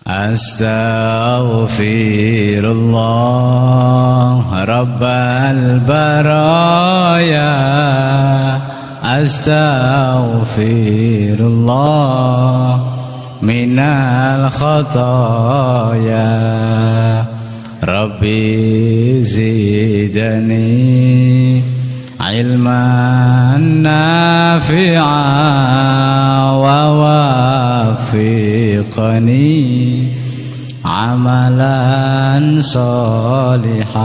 Astaghfirullah Rabbal baraya, astaghfirullah minal khataya, Rabbi zidani ilman nafi'a wa wafiqani amalan salihah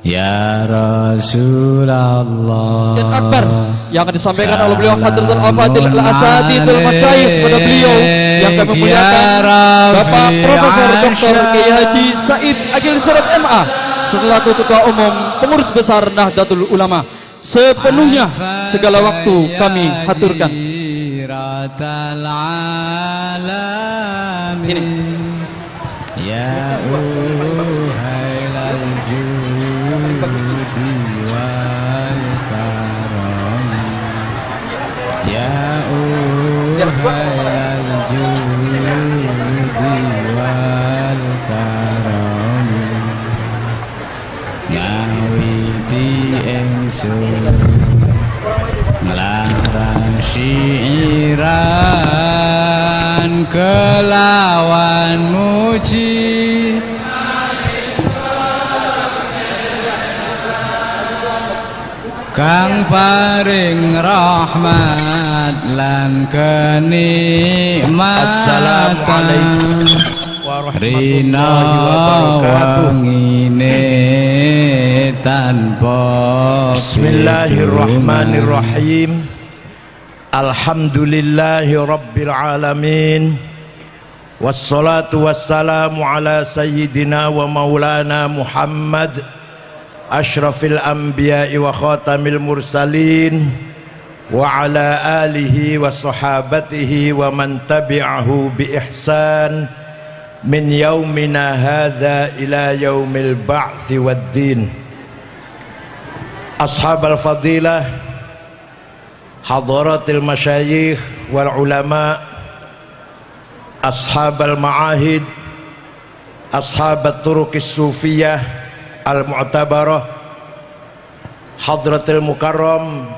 ya Rasulullah. Yang akbar yang akan disampaikan oleh beliau Hadratul Al-Fadil Al-Asatidul Masyayikh pada beliau yang kami muliakan Bapak Profesor Dr. Kiai Haji Said Agil Sirot MA selaku Ketua Umum Pengurus Besar Nahdlatul Ulama. Sepenuhnya segala waktu kami haturkan. Ini ya uhailal judi wal karam, ya uhailal judi wal karam, ngawiti ingsun nglarang syiiran kelawan muji kang paring rahmat lan kenikmatan. Assalamualaikum warahmatullahi wabarakatuh. Tanpa Bismillahirrahmanirrahim. Alhamdulillahi rabbil alamin. Wassalatu wassalamu ala sayyidina wa maulana Muhammad asyrafil anbiya'i wa khatamil mursalin wa ala alihi wa sahabatihi wa man tabi'ahu bi ihsan min yaumina hadza ila yaumil ba'thi waddin. Ashabal fadilah, hadaratil masyayikh wal ulama, ashabal ma'ahid, ashabat turuqis sufiyah al mu'tabarah, hadratil mukarram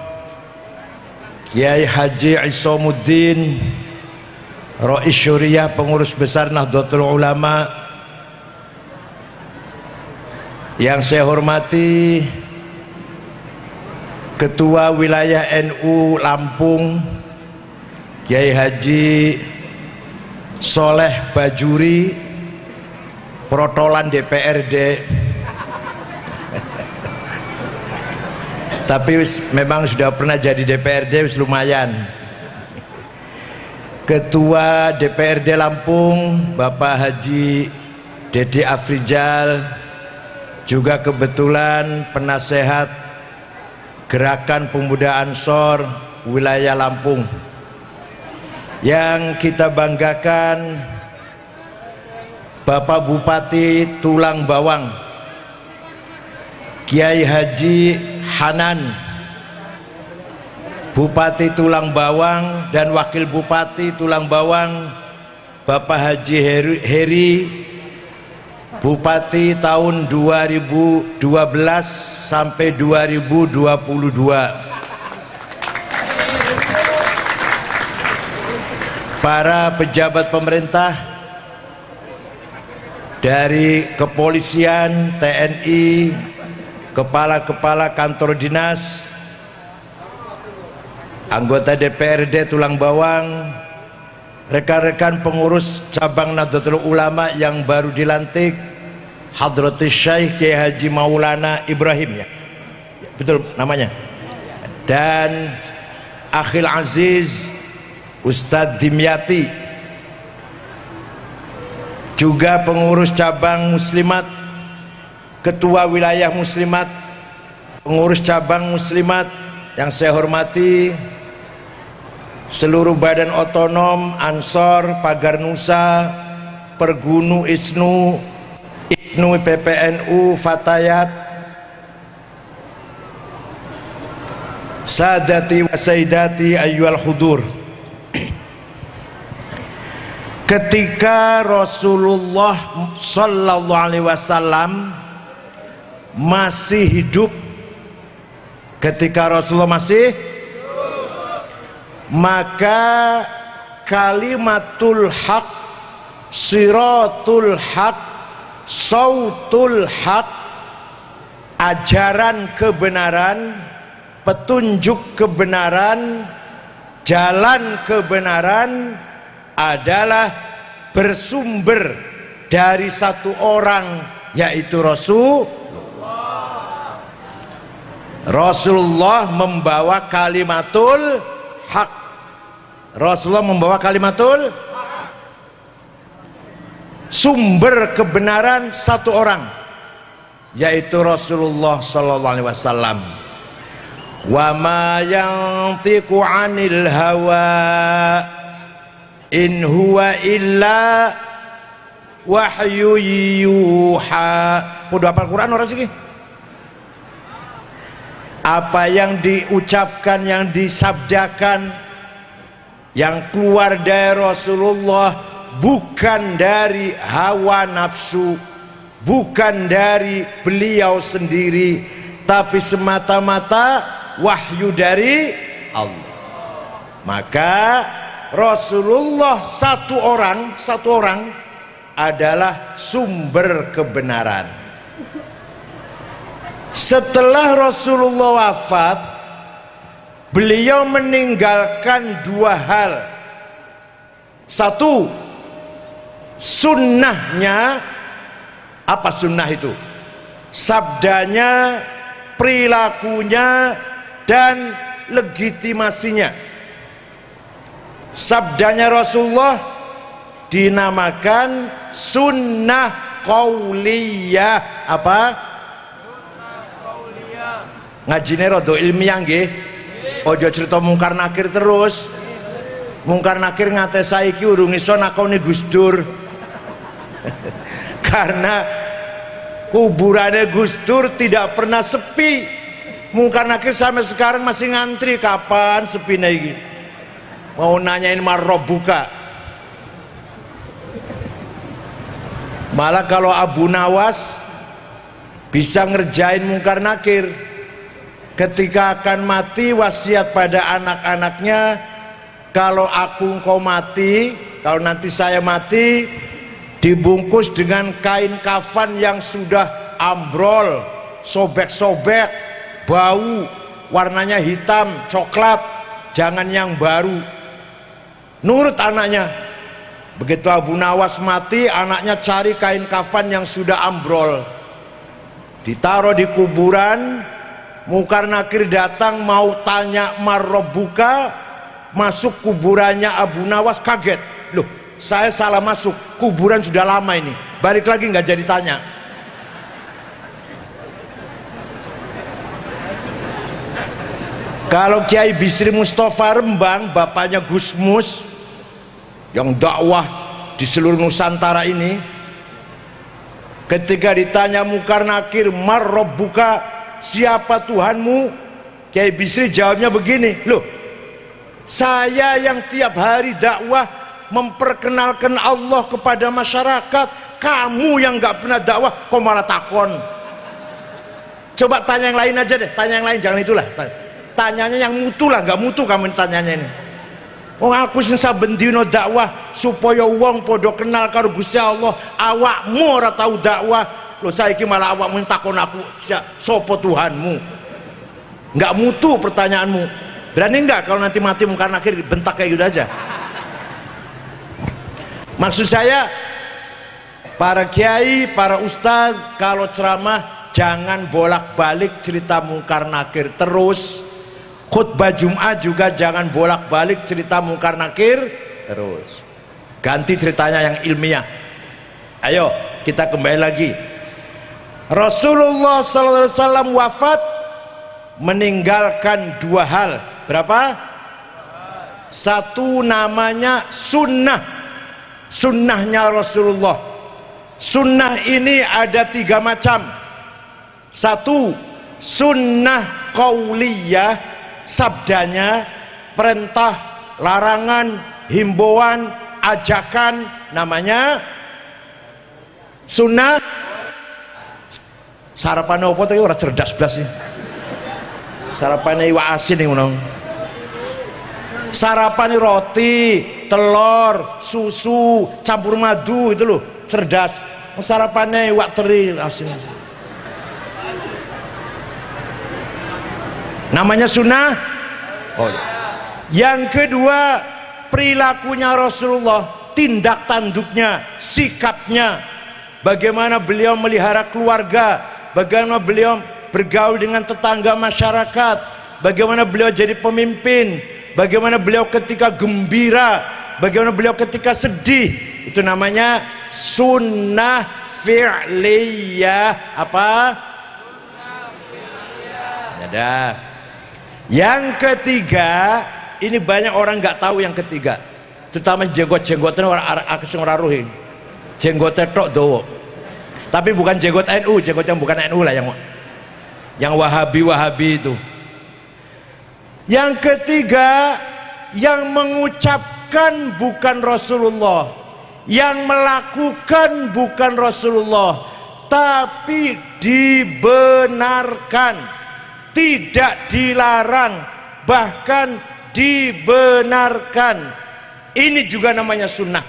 Kiai Haji Isamuddin Rais Syuriah Pengurus Besar Nahdlatul Ulama, yang saya hormati Ketua Wilayah NU Lampung Kiai Haji Soleh Bajuri, protolan DPRD tapi memang sudah pernah jadi DPRD, lumayan. Ketua DPRD Lampung Bapak Haji Dede Afrijal, juga kebetulan penasehat Gerakan Pemuda Ansor wilayah Lampung. Yang kita banggakan Bapak Bupati Tulang Bawang Kiai Haji Hanan, Bupati Tulang Bawang, dan Wakil Bupati Tulang Bawang Bapak Haji Heri, Bupati tahun 2012 sampai 2022. Para pejabat pemerintah dari kepolisian, TNI, kepala-kepala kantor dinas, anggota DPRD Tulang Bawang, rekan-rekan pengurus cabang Nahdlatul Ulama yang baru dilantik, Hadratus Syekh Kiai Haji Maulana Ibrahim, ya betul namanya, dan Akhil Aziz Ustadz Dimyati, juga pengurus cabang muslimat, ketua wilayah muslimat, pengurus cabang muslimat yang saya hormati, seluruh badan otonom, Ansor, Pagar Nusa, Pergunu Isnu, Ibnu PPNU, Fatayat, Sadati wa Saidati ayyuhal hudur. ketika Rasulullah Sallallahu Alaihi Wasallam masih hidup, ketika Rasulullah masih, maka kalimatul haq, siratul haq, sautul haq, ajaran kebenaran, petunjuk kebenaran, jalan kebenaran adalah bersumber dari satu orang, yaitu Rasulullah membawa kalimatul haq. Rasulullah membawa kalimatul haq. Sumber kebenaran satu orang, yaitu Rasulullah Sallallahu Alaihi Wasallam. Wa ma yantiqu 'anil hawa in huwa illa wahyu yuha. Kudu hafal Quran ora sih? Apa yang diucapkan, yang disabdakan, yang keluar dari Rasulullah bukan dari hawa nafsu, bukan dari beliau sendiri, tapi semata-mata wahyu dari Allah. Maka Rasulullah satu orang adalah sumber kebenaran. Setelah Rasulullah wafat, beliau meninggalkan dua hal. Satu, sunnahnya. Apa sunnah itu? Sabdanya, perilakunya, dan legitimasinya. Sabdanya Rasulullah dinamakan sunnah qauliyah. Apa? Ngajine rada ilmiah nggih. Ojo cerita mungkar nakir terus. Mungkar nakir ngate saiki urung iso nakoni Gus Dur. Karena kuburannya Gus Dur tidak pernah sepi. Mungkar nakir sampai sekarang masih ngantri, kapan sepine iki. Mau nanyain marrobuka. Malah kalau Abu Nawas bisa ngerjain mungkar nakir, ketika akan mati wasiat pada anak-anaknya, kalau aku engkau mati, kalau nanti saya mati, dibungkus dengan kain kafan yang sudah ambrol, sobek-sobek, bau, warnanya hitam, coklat, jangan yang baru. Nurut anaknya. Begitu Abu Nawas mati, anaknya cari kain kafan yang sudah ambrol, ditaruh di kuburan. Mungkar nakir datang mau tanya marrobuka, masuk kuburannya Abu Nawas, kaget, loh saya salah masuk, kuburan sudah lama ini, balik lagi nggak jadi tanya. Kalau Kiai Bisri Mustafa Rembang, bapaknya Gus Mus yang dakwah di seluruh Nusantara ini, ketika ditanya mungkar nakir, marrobuka, siapa Tuhanmu? Kiai Bisri jawabnya begini, loh saya yang tiap hari dakwah memperkenalkan Allah kepada masyarakat, kamu yang nggak pernah dakwah kok malah takon. Coba tanya yang lain aja deh, tanya yang lain, jangan itulah, tanyanya yang mutu lah, nggak mutu kamu tanyanya ini. Oh aku sing saben dina dakwah supaya wong podo kenal karo Gusti Allah, awakmu ora tahu dakwah. Loh saiki malah awakmu takon aku sapa Tuhanmu. Nggak mutu pertanyaanmu. Berani nggak kalau nanti mati mungkar nakir bentak kayak gitu aja? Maksud saya, para kiai, para ustadz kalau ceramah jangan bolak-balik cerita mungkar nakir terus. Khutbah Jumat juga jangan bolak-balik cerita mungkar nakir terus. Ganti ceritanya yang ilmiah. Ayo kita kembali lagi. Rasulullah SAW wafat meninggalkan dua hal. Berapa? Satu namanya sunnah. Sunnahnya Rasulullah. Sunnah ini ada tiga macam. Satu, sunnah qauliyah, sabdanya, perintah, larangan, himbauan, ajakan, namanya sunnah. Sarapan apa tuh orang cerdas belas sih. Sarapan iwak asin nih ngono. Sarapan roti, telur, susu, campur madu itu loh, cerdas. Sarapannya iwak teri asin. Namanya sunnah. Oh, iya. Yang kedua, perilakunya Rasulullah, tindak tanduknya, sikapnya, bagaimana beliau melihara keluarga, bagaimana beliau bergaul dengan tetangga masyarakat, bagaimana beliau jadi pemimpin, bagaimana beliau ketika gembira, bagaimana beliau ketika sedih. Itu namanya sunnah fi'liyah. Apa? Ada. Yang ketiga, ini banyak orang nggak tahu yang ketiga, terutama jenggot-jenggotnya orang ruhin, jenggotnya tok dowo, tapi bukan jenggot NU, jenggot yang bukan NU lah, yang Wahabi itu. Yang ketiga, yang mengucapkan bukan Rasulullah, yang melakukan bukan Rasulullah, tapi dibenarkan, tidak dilarang, bahkan dibenarkan. Ini juga namanya sunnah.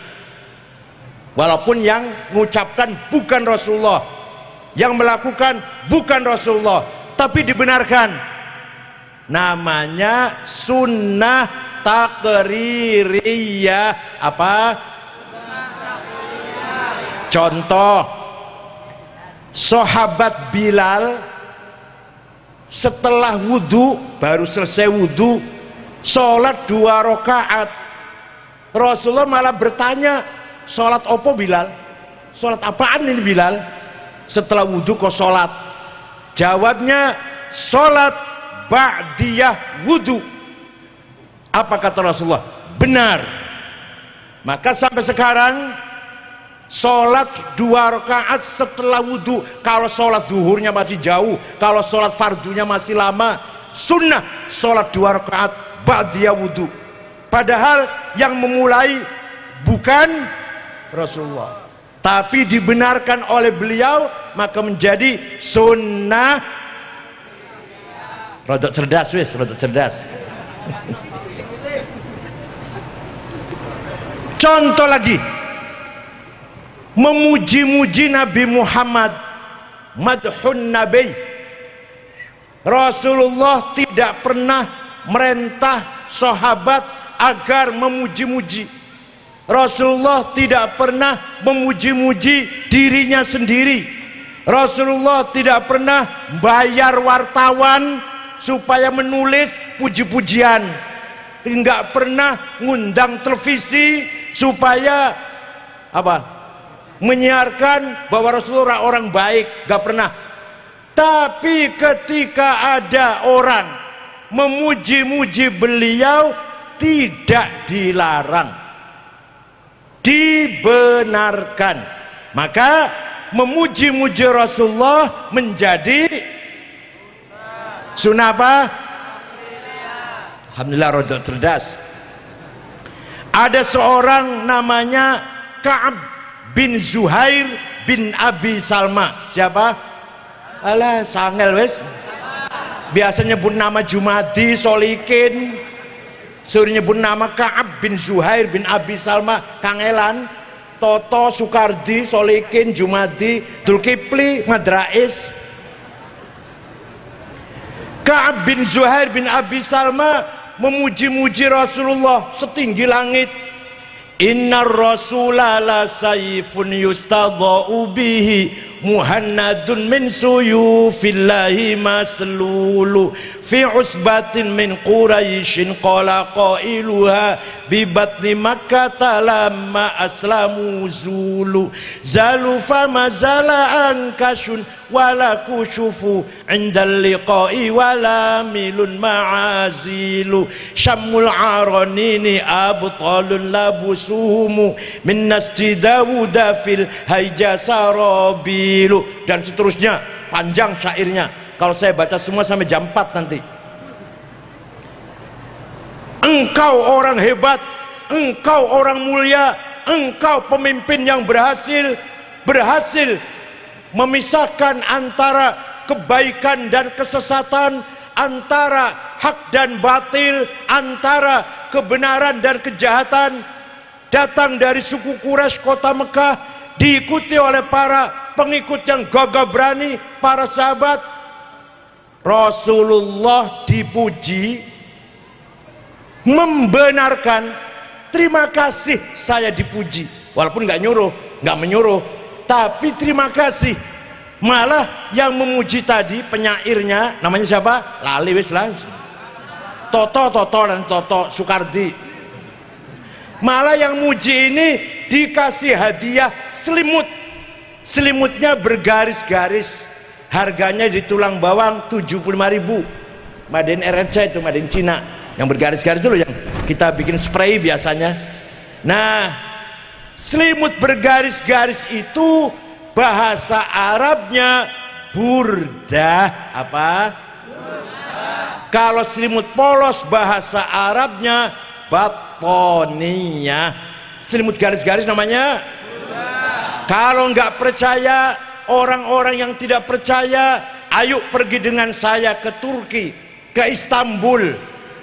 Walaupun yang mengucapkan bukan Rasulullah, yang melakukan bukan Rasulullah, tapi dibenarkan. Namanya sunnah takririyah. Apa? Contoh, sahabat Bilal setelah wudhu, baru selesai wudhu, sholat 2 rakaat. Rasulullah malah bertanya, sholat apa Bilal? Sholat apaan ini Bilal? Setelah wudhu kok sholat? Jawabnya, sholat ba'diyah wudhu. Apa kata Rasulullah? Benar. Maka sampai sekarang sholat 2 rakaat setelah wudhu. Kalau sholat duhurnya masih jauh, kalau sholat fardunya masih lama, sunnah sholat 2 rakaat ba'diyah wudhu. Padahal yang memulai bukan Rasulullah, tapi dibenarkan oleh beliau, maka menjadi sunnah. Rodok cerdas wis, rodok cerdas. Contoh lagi, memuji-muji Nabi Muhammad, madhun Nabi. Rasulullah tidak pernah merintah sahabat agar memuji-muji. Rasulullah tidak pernah memuji-muji dirinya sendiri. Rasulullah tidak pernah bayar wartawan supaya menulis puji-pujian. Tidak pernah ngundang televisi supaya apa? Menyiarkan bahwa Rasulullah orang baik, gak pernah. Tapi ketika ada orang memuji-muji beliau, tidak dilarang, dibenarkan. Maka memuji-muji Rasulullah menjadi sunnah apa? Alhamdulillah, rodok cerdas. Ada seorang namanya Ka'ab bin Zuhair bin Abi Salma. Siapa? Alah, sangel wes. Biasanya nyebut nama Jumadi, Solikin. Suruh nyebut nama Ka'ab bin Zuhair bin Abi Salma, kangelan. Toto, Sukardi, Solikin, Jumadi, Dulkipli, Madrais. Ka'ab bin Zuhair bin Abi Salma memuji-muji Rasulullah setinggi langit. Innar rasula la sayfun yustadha'u bihi muhannadun min suyufillahi maslulu fi usbatin min quraishin qala qailuha bi batni makkah lamma aslamu zulu zalu fama zala ankashun wala kushufu indal liqa'i wala milun ma'azilu syamul aranini abtalun labusumu min nasji dawuda fil hayja sarabilu, dan seterusnya, panjang syairnya. Kalau saya baca semua sampai jam 4 nanti. Engkau orang hebat, engkau orang mulia, engkau pemimpin yang berhasil memisahkan antara kebaikan dan kesesatan, antara hak dan batil, antara kebenaran dan kejahatan. Datang dari suku Quraisy kota Mekah, diikuti oleh para pengikut yang gagah berani, para sahabat. Rasulullah dipuji, membenarkan, terima kasih saya dipuji, walaupun nggak menyuruh, tapi terima kasih. Malah yang memuji tadi penyairnya namanya siapa? Lali wis lah. Toto Sukardi. Malah yang muji ini dikasih hadiah selimut. Selimutnya bergaris-garis. Harganya di tulang bawang 75.000. Made in RRC itu, made in Cina. Yang bergaris-garis itu loh, yang kita bikin spray biasanya. Nah, selimut bergaris-garis itu bahasa Arabnya burdah. Apa? Burdah. Kalau selimut polos bahasa Arabnya batoniyah. Selimut garis-garis namanya burdah. Kalau nggak percaya, orang-orang yang tidak percaya, ayo pergi dengan saya ke Turki, ke Istanbul,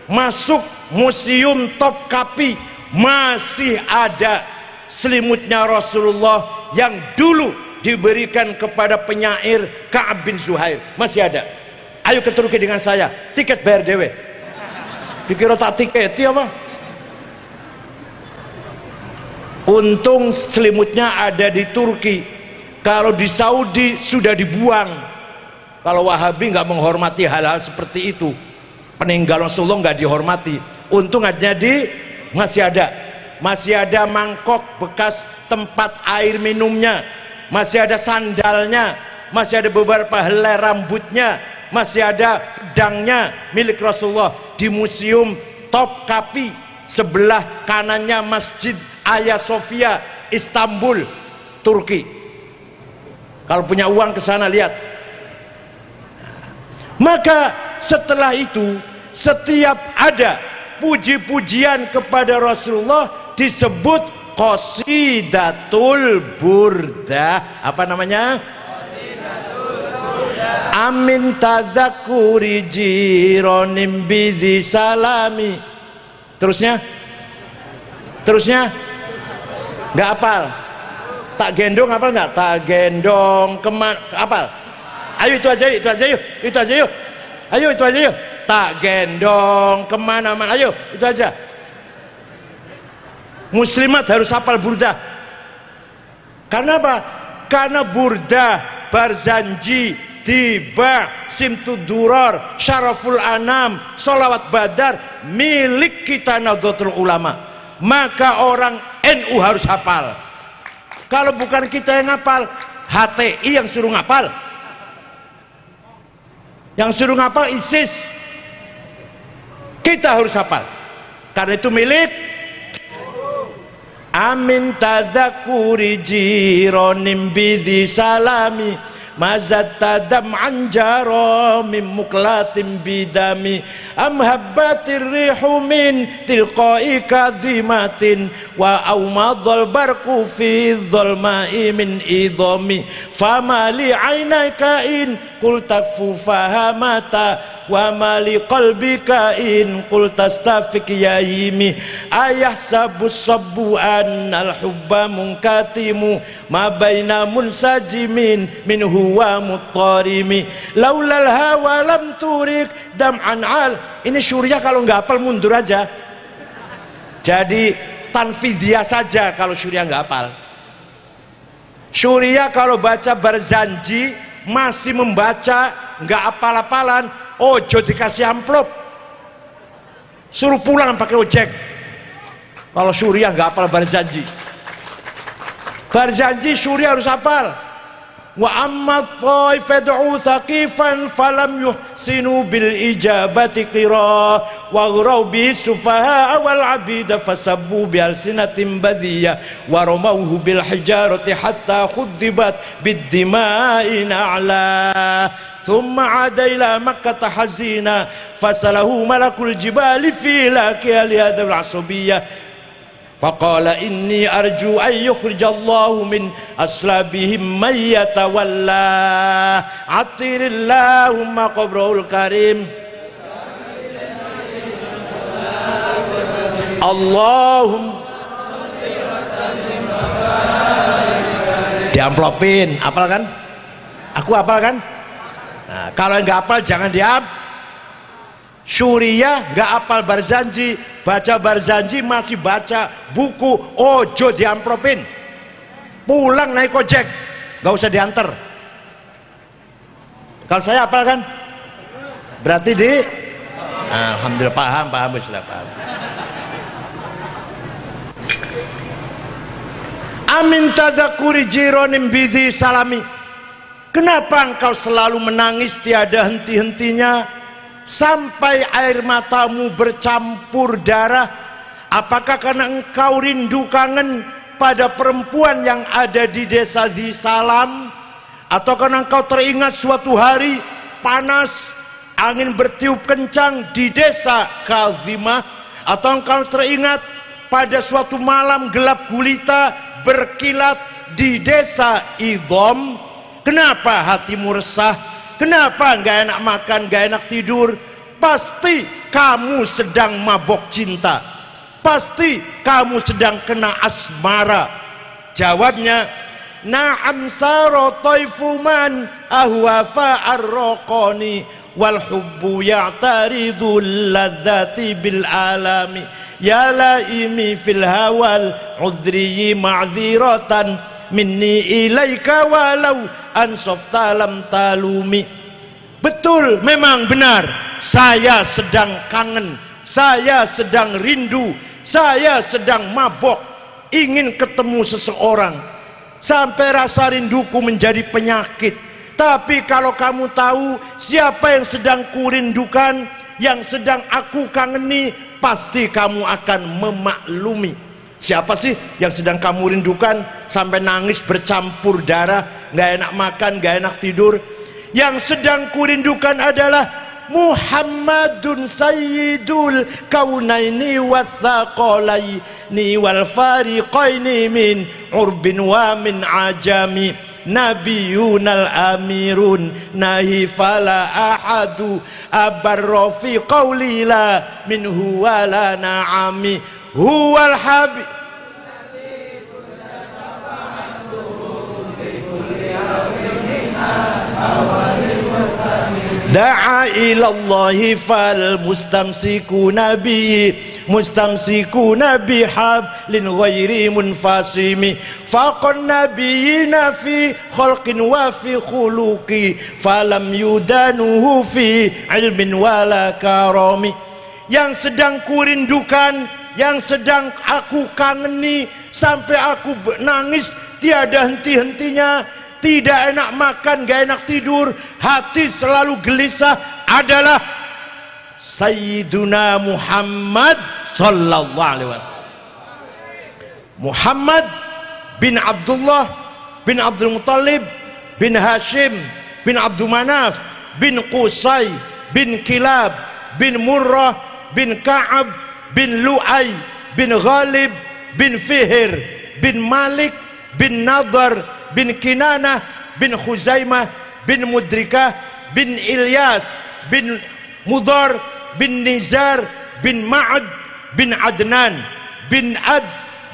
masuk Museum Topkapi, masih ada selimutnya Rasulullah yang dulu diberikan kepada penyair Ka'ab bin Zuhair, masih ada. Ayo ke Turki dengan saya, tiket bayar dewe. Dikira tak tiketi apa? Untung selimutnya ada di Turki. Kalau di Saudi sudah dibuang. Kalau Wahabi nggak menghormati hal-hal seperti itu, peninggalan Rasulullah nggak dihormati. Untung aja masih ada mangkok bekas tempat air minumnya, masih ada sandalnya, masih ada beberapa helai rambutnya, masih ada pedangnya milik Rasulullah di Museum Topkapi. Sebelah kanannya Masjid Hagia Sophia, Istanbul, Turki. Kalau punya uang ke sana lihat. Maka setelah itu, setiap ada puji-pujian kepada Rasulullah disebut qasidatul burdah. Apa namanya? Qasidatul burdah. Amin tadzakuri jironim bidhi salami. Terusnya nggak hafal. Tak gendong apal nggak? Tak gendong kemana? Apal? Ayo itu aja yuk. Ayo itu aja yuk. Tak gendong kemana-mana. Ayo itu aja. Muslimat harus hafal burdah. Karena apa? Karena burdah, Barzanji, Tiba, Simtud Duror, Syaraful Anam, Sholawat Badar milik kita Nahdlatul Ulama. Maka orang NU harus hafal. Kalau bukan kita yang ngapal, HTI yang suruh ngapal. Yang suruh ngapal ISIS. Kita harus hafal. Karena itu milik Amin tadzakuri jironim bidhi salami mazat tadam anjaro mim muklatim bidami am habbatir rihu min tilqai kazimatin wa aumadhal barku fi dhulma'i min idhami famali aynaka in qul takfu fahamata wa mali qalbika in qul tastafik yaimi ayah sabus sabbu annal hubba munkatimu ma baina munsajimin min huwa muttarimi laulal hawa lam turik dam'an al. Ini Syuriah kalau nggak hafal mundur aja. Jadi tanfidiyah saja kalau Syuriah nggak hafal. Syuriah kalau baca Barzanji masih membaca nggak hafal-hafalan, ojo dikasih amplop, suruh pulang pakai ojek. Kalau Syuriah nggak hafal Barzanji. Barzanji Syuriah harus hafal. Wa amma taif fad'u thaqifan falam yuhsinu bil ijabati qira wa ghraw bi sufaha wal abida fasabbu bi alsinatin badiyah wa ramawhu bil hijarati hatta khuddibat bid dima'i na'la thumma 'ada ila makkah hazina fasalahu malakul jibali fi laqi al hadha al asabiyah Faqala inni arju an yukhrijallahu min aslabihim may yatawalla atirillahumma qabrul karim. Allahumma diamplopin, apal kan? Aku apal kan? Nah, kalau nggak apal jangan diam. Surya nggak apal Barzanji, baca Barzanji masih baca buku, ojo diamplopin. Pulang naik ojek, nggak usah diantar. Kalau saya apal kan? Berarti di alhamdulillah paham sudah paham. Amin tadzakuri jironim bidhi salami. Kenapa engkau selalu menangis tiada henti-hentinya sampai air matamu bercampur darah? Apakah karena engkau rindu kangen pada perempuan yang ada di desa di Salam? Atau karena engkau teringat suatu hari panas, angin bertiup kencang di desa Kazimah? Atau engkau teringat pada suatu malam gelap gulita berkilat di desa Idom? Kenapa hatimu resah? Kenapa gak enak makan, gak enak tidur? Pasti kamu sedang mabok cinta, pasti kamu sedang kena asmara. Jawabnya, na'am saro taifuman ahwafa arraqani wal hubbu ya'taridul ladzati bil alami ya laimi fil hawal udri ma'dziratan minni ilaika walau ansofta lam talumi. Betul, memang benar, saya sedang kangen, saya sedang rindu, saya sedang mabok, ingin ketemu seseorang sampai rasa rinduku menjadi penyakit. Tapi kalau kamu tahu siapa yang sedang kurindukan, yang sedang aku kangeni, pasti kamu akan memaklumi. Siapa sih yang sedang kamu rindukan sampai nangis bercampur darah, gak enak makan, gak enak tidur? Yang sedang kurindukan adalah Muhammadun sayyidul kaunaini wathaqalaini wal fariqaini min urbin wa min ajami nabiyunal amirun nahi fala ahadu abarrofi qawlila minhu wala na'ami huwal habib da'a ilallahi fal mustamsikuna bihi mustamsikuna bihablin ghairi munfasimi faqan nabiyina fi khalqin wa fi khuluqi falam yudanuhu fi ilmin wala karami. Yang sedang kurindukan, yang sedang aku kangeni sampai aku nangis tiada henti-hentinya, tidak enak makan, gak enak tidur, hati selalu gelisah, adalah Sayyiduna Muhammad sallallahu alaihi wasallam. Muhammad bin Abdullah bin Abdul Muttalib bin Hashim bin Abdul Manaf bin Qusay bin Kilab bin Murrah bin Ka'ab bin Lu'ay bin Ghalib bin Fihr bin Malik bin Nadar bin Kinanah bin Khuzaimah bin Mudrikah bin Ilyas bin Mudar bin Nizar bin Ma'ad bin Adnan bin Ad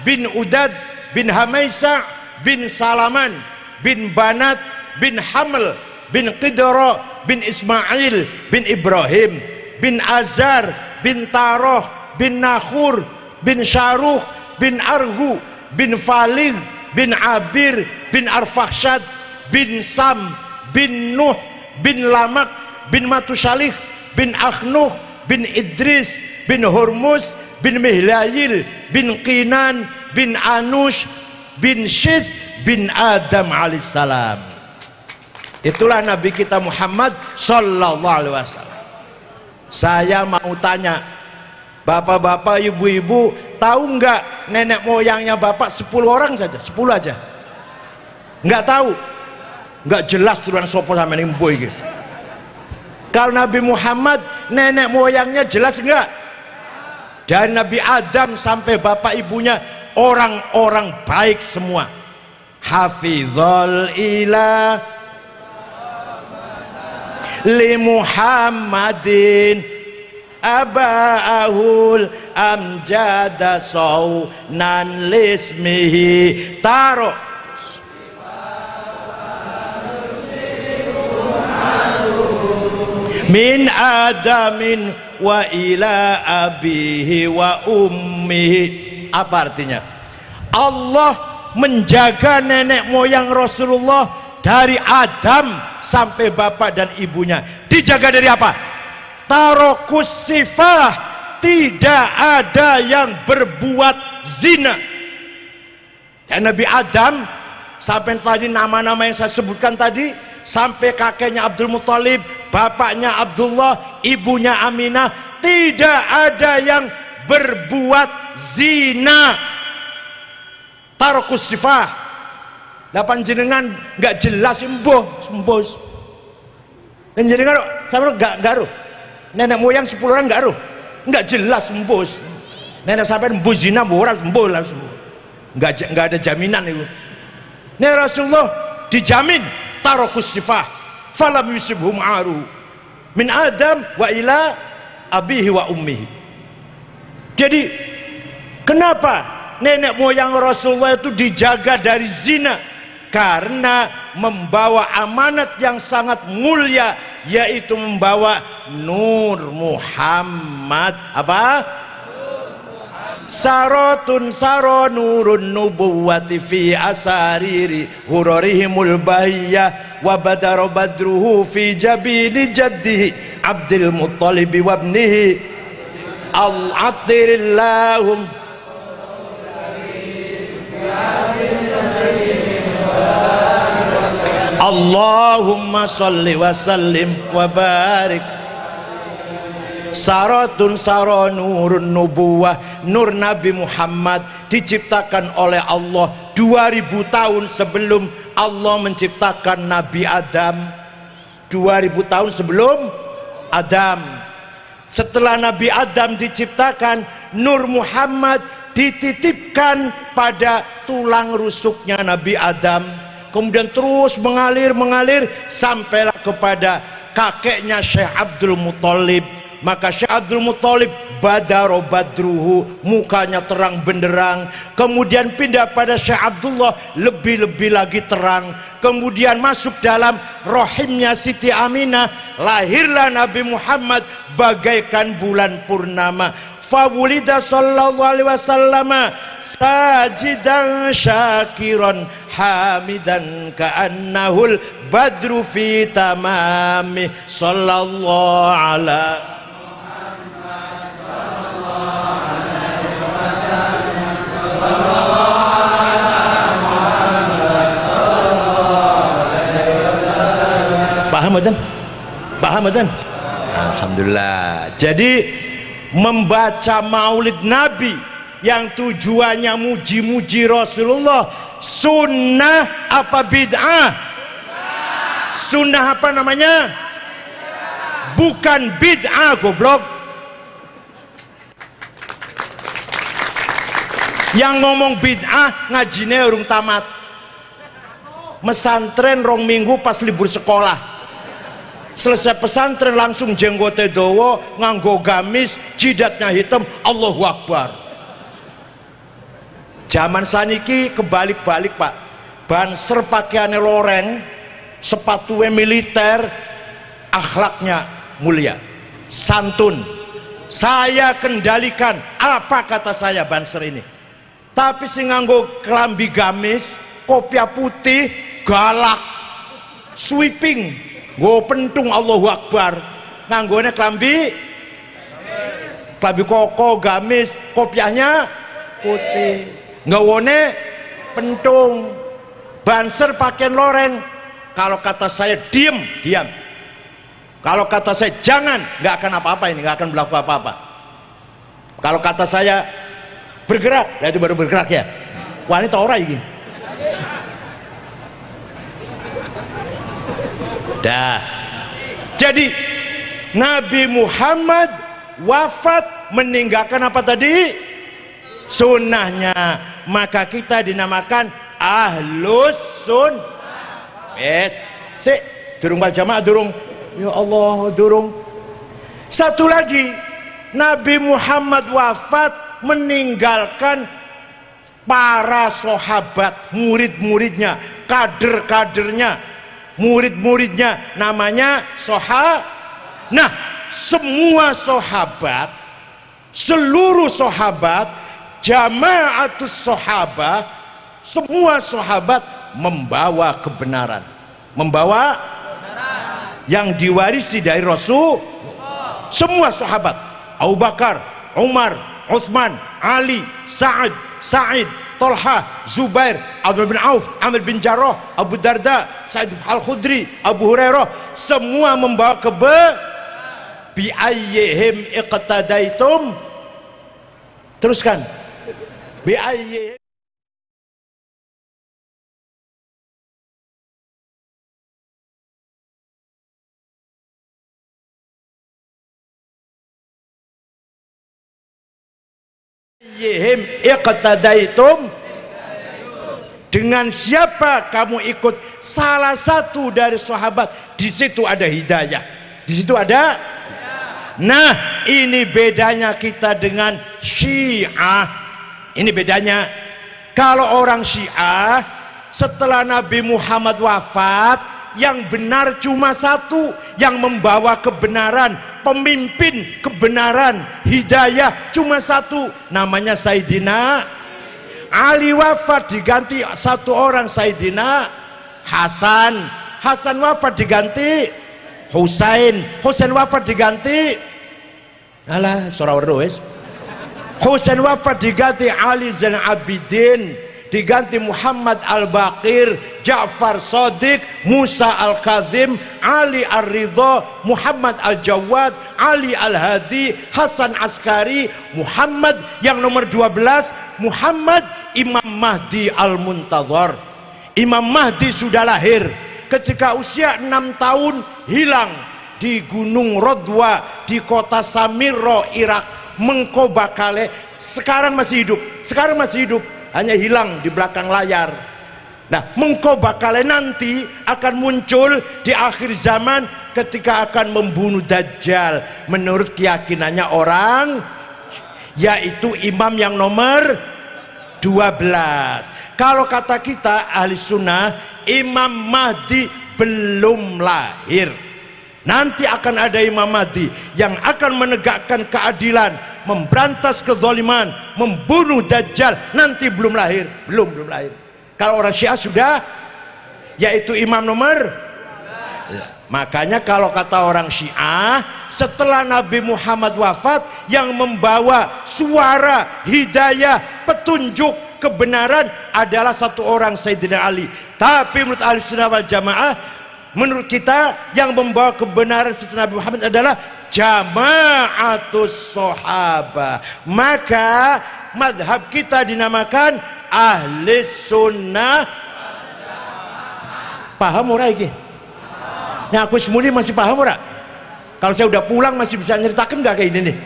bin Udad bin Hamaisa bin Salaman bin Banat bin Haml bin Qidra bin Ismail bin Ibrahim bin Azar bin Taroh bin Nakhur bin Syaruh bin Arhu bin Falig bin Abir bin Arfakhshad bin Sam bin Nuh bin Lamak bin Matusalih bin Akhnuh bin Idris bin Hormuz bin Mihlayil bin Qinan bin Anush bin Syith bin Adam alaihissalam. Itulah Nabi kita Muhammad sallallahu alaihi wasallam. Saya mau tanya bapak-bapak, ibu-ibu, tahu nggak nenek moyangnya bapak 10 orang saja, 10 aja nggak tahu, nggak jelas turunan sopo sama ini boy gitu. Kalau Nabi Muhammad nenek moyangnya jelas nggak? Dari Nabi Adam sampai bapak ibunya orang-orang baik semua. Hafizul ilah li Muhammadin aba'ahul amjada saunan lismihi taro min adamin wa ila abihi wa ummihi. Apa artinya? Allah menjaga nenek moyang Rasulullah dari Adam sampai bapak dan ibunya. Dijaga dari apa? Tarokus sifah, tidak ada yang berbuat zina. Dan Nabi Adam sampai tadi nama-nama yang saya sebutkan tadi, sampai kakeknya Abdul Muthalib, bapaknya Abdullah, ibunya Aminah, tidak ada yang berbuat zina. Tarokus sifah. Lapan jenengan nggak jelas embos. Dan jenengan sama nggak garuh. Nenek moyang 10 orang nggak jelas embos. Nenek sampai embos zina orang embos langsung. Nggak ada jaminan itu. Nih Rasulullah dijamin tarokus sifah. Falam yusibhum aru min Adam wa ila abihi wa ummihi. Jadi kenapa nenek moyang Rasulullah itu dijaga dari zina? Karena membawa amanat yang sangat mulia, yaitu membawa Nur Muhammad. Apa? Sarotun saro nurun nubuwati fi asariri hurarihimul bahiyah wa badaro badruhu fi jabini jaddihi Abdul Muttalib wa ibnihi al-atirillahum Allahumma salli wa sallim wa barik. Saratun saro nurun nubuwah, nur Nabi Muhammad diciptakan oleh Allah 2000 tahun sebelum Allah menciptakan Nabi Adam. 2000 tahun sebelum Adam. Setelah Nabi Adam diciptakan, Nur Muhammad dititipkan pada tulang rusuknya Nabi Adam, kemudian terus mengalir sampailah kepada kakeknya Syekh Abdul Muthalib. Maka Syekh Abdul Muthalib badaro badruhu, mukanya terang benderang. Kemudian pindah pada Syekh Abdullah, lebih lagi terang. Kemudian masuk dalam rahimnya Siti Aminah, lahirlah Nabi Muhammad bagaikan bulan purnama. Fawulida sallallahu alaihi wasallam sajidan syakiran hamidan ka'annahul badru fi tamami sallallahu alaihi. Paham dan? Alhamdulillah. Jadi membaca maulid Nabi yang tujuannya muji-muji Rasulullah, sunnah apa bid'ah? Sunnah apa namanya? Bukan bid'ah, goblok. Yang ngomong bid'ah ngajine urung tamat. Mesantren rong minggu pas libur sekolah. Selesai pesantren langsung jenggote dowo, nganggo gamis, jidatnya hitam, Allahu Akbar. Zaman saniki kebalik-balik, Pak. Banser pakaiannya loreng, sepatunya militer, akhlaknya mulia, santun. Saya kendalikan apa kata saya banser ini. Tapi si nganggo kelambi gamis, kopiah putih, galak, sweeping, go pentung, Allahu Akbar. Nganggone kelambi koko, gamis, kopiahnya putih, ngawone pentung. Banser pakaian loreng. Kalau kata saya diam. Kalau kata saya jangan, nggak akan apa-apa ini, nggak akan berlaku apa-apa. Kalau kata saya bergerak, ya itu baru bergerak ya. Wanita orang ini. Dah. Jadi Nabi Muhammad wafat meninggalkan apa tadi? Sunnahnya. maka kita dinamakan ahlus sunnah. Yes. Sik, durung wal jamaah durung. Ya Allah, durung. Satu lagi, Nabi Muhammad wafat meninggalkan para sahabat, murid-muridnya, kader-kadernya, murid-muridnya, namanya Nah, semua sahabat, seluruh sahabat, jama'atus sahabah, semua sahabat membawa kebenaran, membawa yang diwarisi dari Rasul. Semua sahabat, Abu Bakar, Umar, Uthman, Ali, Sa'id, Tolha, Zubair, Abdul bin Auf, Amir bin Jarrah, Abu Darda, Sa'id al-Khudri, Abu Hurairah, semua membawa bi ayyihim iqtadaitum. Teruskan. Bi ayyihim iqtadaitum, dengan siapa kamu ikut salah satu dari sahabat, di situ ada hidayah, di situ ada. Nah, ini bedanya kita dengan Syiah. Ini bedanya. Kalau orang Syiah, setelah Nabi Muhammad wafat, yang benar cuma satu, yang membawa kebenaran, pemimpin kebenaran, hidayah cuma satu, namanya Sayyidina Ali. Wafat diganti satu orang, Sayyidina Hasan. Hasan wafat diganti Husain. Husain wafat diganti Husain wafat diganti Ali Zainal Abidin, diganti Muhammad Al-Baqir, Ja'far Shadiq, Musa Al-Kazim, Ali Ar-Ridha, Muhammad Al-Jawad, Ali Al-Hadi, Hasan Askari, Muhammad yang nomor 12, Muhammad Imam Mahdi Al-Muntadhar. Imam Mahdi sudah lahir ketika usia 6 tahun, hilang di Gunung Rodwa di kota Samirra, Irak, Mengkobakale. Sekarang masih hidup, hanya hilang di belakang layar. Nah, Mengkobakale nanti akan muncul di akhir zaman ketika akan membunuh Dajjal menurut keyakinannya orang, yaitu imam yang nomor 12. Kalau kata kita ahli sunnah, Imam Mahdi belum lahir. Nanti akan ada Imam Mahdi yang akan menegakkan keadilan, memberantas kezaliman, membunuh Dajjal. Nanti belum lahir, belum lahir. Kalau orang Syiah sudah, yaitu imam nomor. Makanya kalau kata orang Syiah, setelah Nabi Muhammad wafat, yang membawa suara hidayah, petunjuk kebenaran adalah satu orang, Sayyidina Ali. Tapi menurut ahli sunnah wal jamaah, menurut kita yang membawa kebenaran setelah Nabi Muhammad adalah jama'atus sahabah. Maka madhab kita dinamakan ahli sunnah. Paham ora iki? Nah, aku semuli masih paham ora? Kalau saya udah pulang masih bisa nyeritakan nggak kayak ini nih?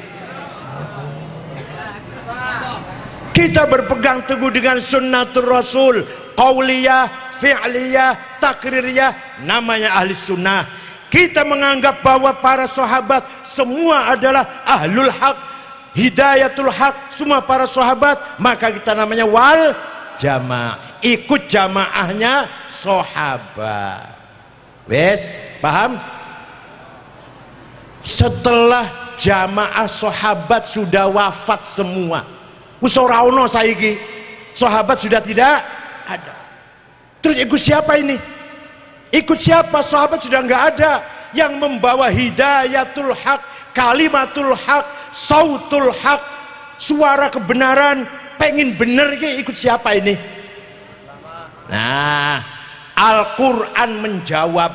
Kita berpegang teguh dengan sunnatul rasul, qauliyah, fi'liyah, takririyah, namanya ahli sunnah. Kita menganggap bahwa para sahabat semua adalah ahlul haq, hidayatul haq, semua para sahabat, maka kita namanya wal jamaah, ikut jamaahnya sahabat. Wes, paham? Setelah jamaah sahabat sudah wafat semua, ora ono saiki, sahabat sudah tidak ada. Terus ikut siapa ini? Ikut siapa? Sahabat sudah nggak ada. Yang membawa hidayatul haq, kalimatul haq, sautul haq, suara kebenaran, pengen bener ikut siapa ini? Nah, Al-Quran menjawab.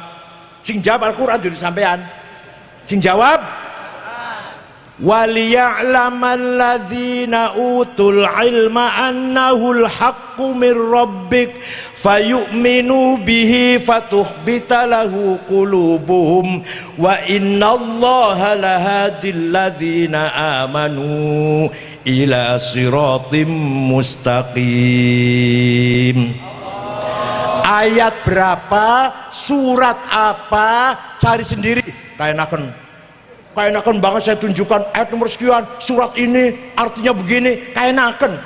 Sing jawab Al-Quran dulu sampean. Sing jawab waliya'lamal ladzina utul ilma annahul haqqu mir rabbik fayu'minu bihi fatukhbita lahu qulubuhum wa innallaha lahadil ladzina amanu ila siratim mustaqim. Ayat berapa, surat apa, cari sendiri. Kayak naken banget saya tunjukkan ayat nomor sekian, surat ini artinya begini, kayak naken.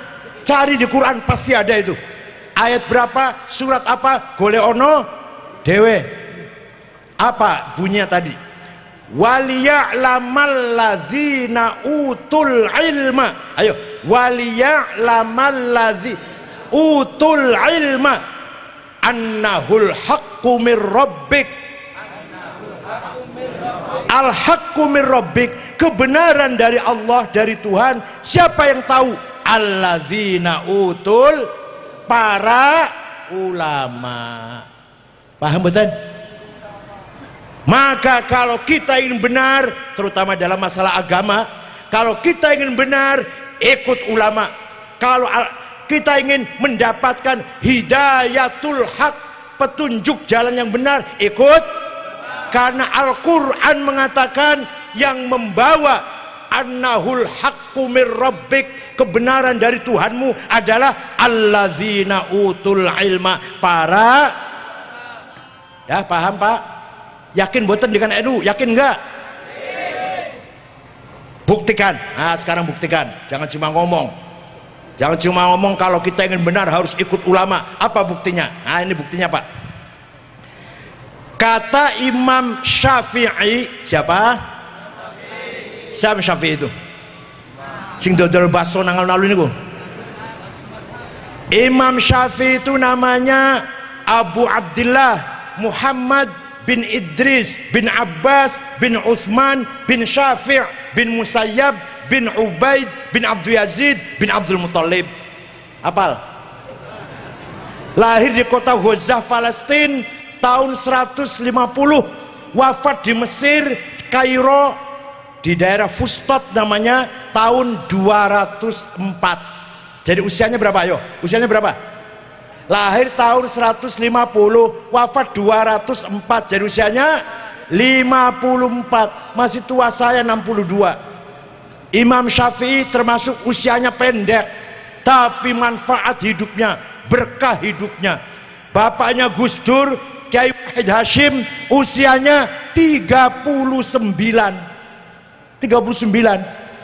Cari di Quran pasti ada itu. Ayat berapa, surat apa, golek ono dewe. Apa bunyinya tadi? Waliya'lamal ladzina utul ilma. Ayo, waliya'lamal ladzi utul ilma annahul haqqu mir rabbik. Al haqqu mir rabbik, kebenaran dari Allah, dari Tuhan. Siapa yang tahu? Alladzina utul, para ulama. Paham betul? Maka kalau kita ingin benar, terutama dalam masalah agama, kalau kita ingin benar, ikut ulama. Kalau kita ingin mendapatkan hidayatul haq, petunjuk jalan yang benar, ikut. Karena Al-Quran mengatakan yang membawa annahul haqqu mir rabbik, kebenaran dari Tuhanmu adalah alladzina utul ilma, para. Ya paham Pak? Yakin boten dengan NU? Yakin enggak? Buktikan. Nah sekarang buktikan, jangan cuma ngomong. Jangan cuma ngomong kalau kita ingin benar harus ikut ulama. Apa buktinya? Nah ini buktinya Pak. Kata Imam Syafi'i, siapa? Siapa Syafi'i itu? Sing dodol baso nang alun-alun niku. Imam Syafi'i itu namanya Abu Abdullah Muhammad bin Idris bin Abbas bin Uthman bin Syafi' bin Musayyab bin Ubaid bin Abdul Yazid bin Abdul Muttalib. Apal? Lahir di kota Gaza, Palestina tahun 150, wafat di Mesir, Kairo, di daerah Fustat namanya, tahun 204. Jadi usianya berapa? Ayo, usianya berapa? Lahir tahun 150, wafat 204, jadi usianya 54. Masih tua saya 62. Imam Syafi'i termasuk usianya pendek, tapi manfaat hidupnya, berkah hidupnya. Bapaknya Gus Dur, Kiai Wahid Hashim, usianya 39.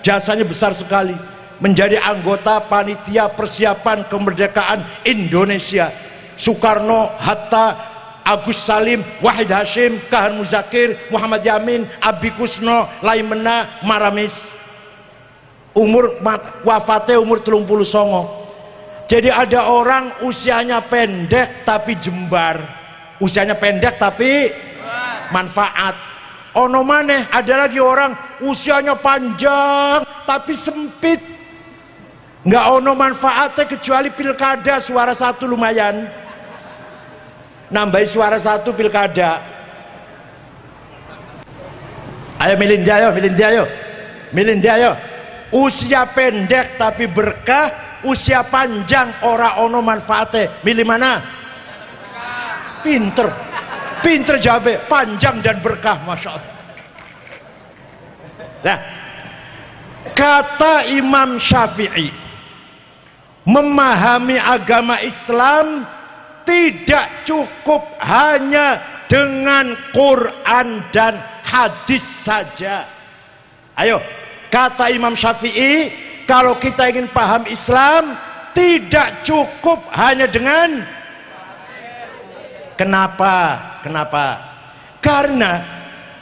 Jasanya besar sekali, menjadi anggota panitia persiapan kemerdekaan Indonesia. Soekarno, Hatta, Agus Salim, Wahid Hashim, Kahan Muzakir, Muhammad Yamin, Abi Kusno, Laimena, Maramis. Umur wafatnya umur 39. Jadi ada orang usianya pendek tapi jembar, usianya pendek tapi manfaat. Ono maneh ada lagi orang usianya panjang tapi sempit, nggak ono manfaatnya kecuali pilkada suara satu lumayan, nambahi suara satu pilkada. Ayo milih dia, ayo milih dia, ayo milih dia, ayo. Usia pendek tapi berkah, usia panjang ora ono manfaatnya. Milih mana? Pinter, pinter jabe, panjang dan berkah, masya Allah. Nah, kata Imam Syafi'i, memahami agama Islam tidak cukup hanya dengan Quran dan hadis saja. Ayo, kata Imam Syafi'i, kalau kita ingin paham Islam tidak cukup hanya dengan. Kenapa? Kenapa? Karena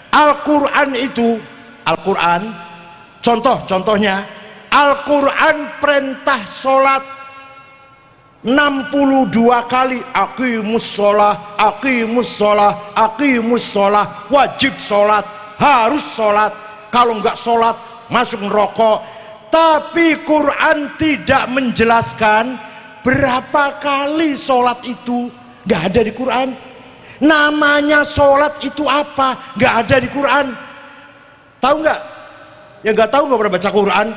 Al-Quran itu, Al-Quran, contohnya Al-Quran perintah sholat 62 kali. Aqimus sholah, aqimus sholah, aqimus sholah. Wajib sholat, harus sholat. Kalau enggak sholat masuk neraka. Tapi Quran tidak menjelaskan berapa kali sholat itu. Nggak ada di Quran. Namanya sholat itu apa? Nggak ada di Quran. Tahu nggak? Yang nggak tahu nggak pernah baca Quran.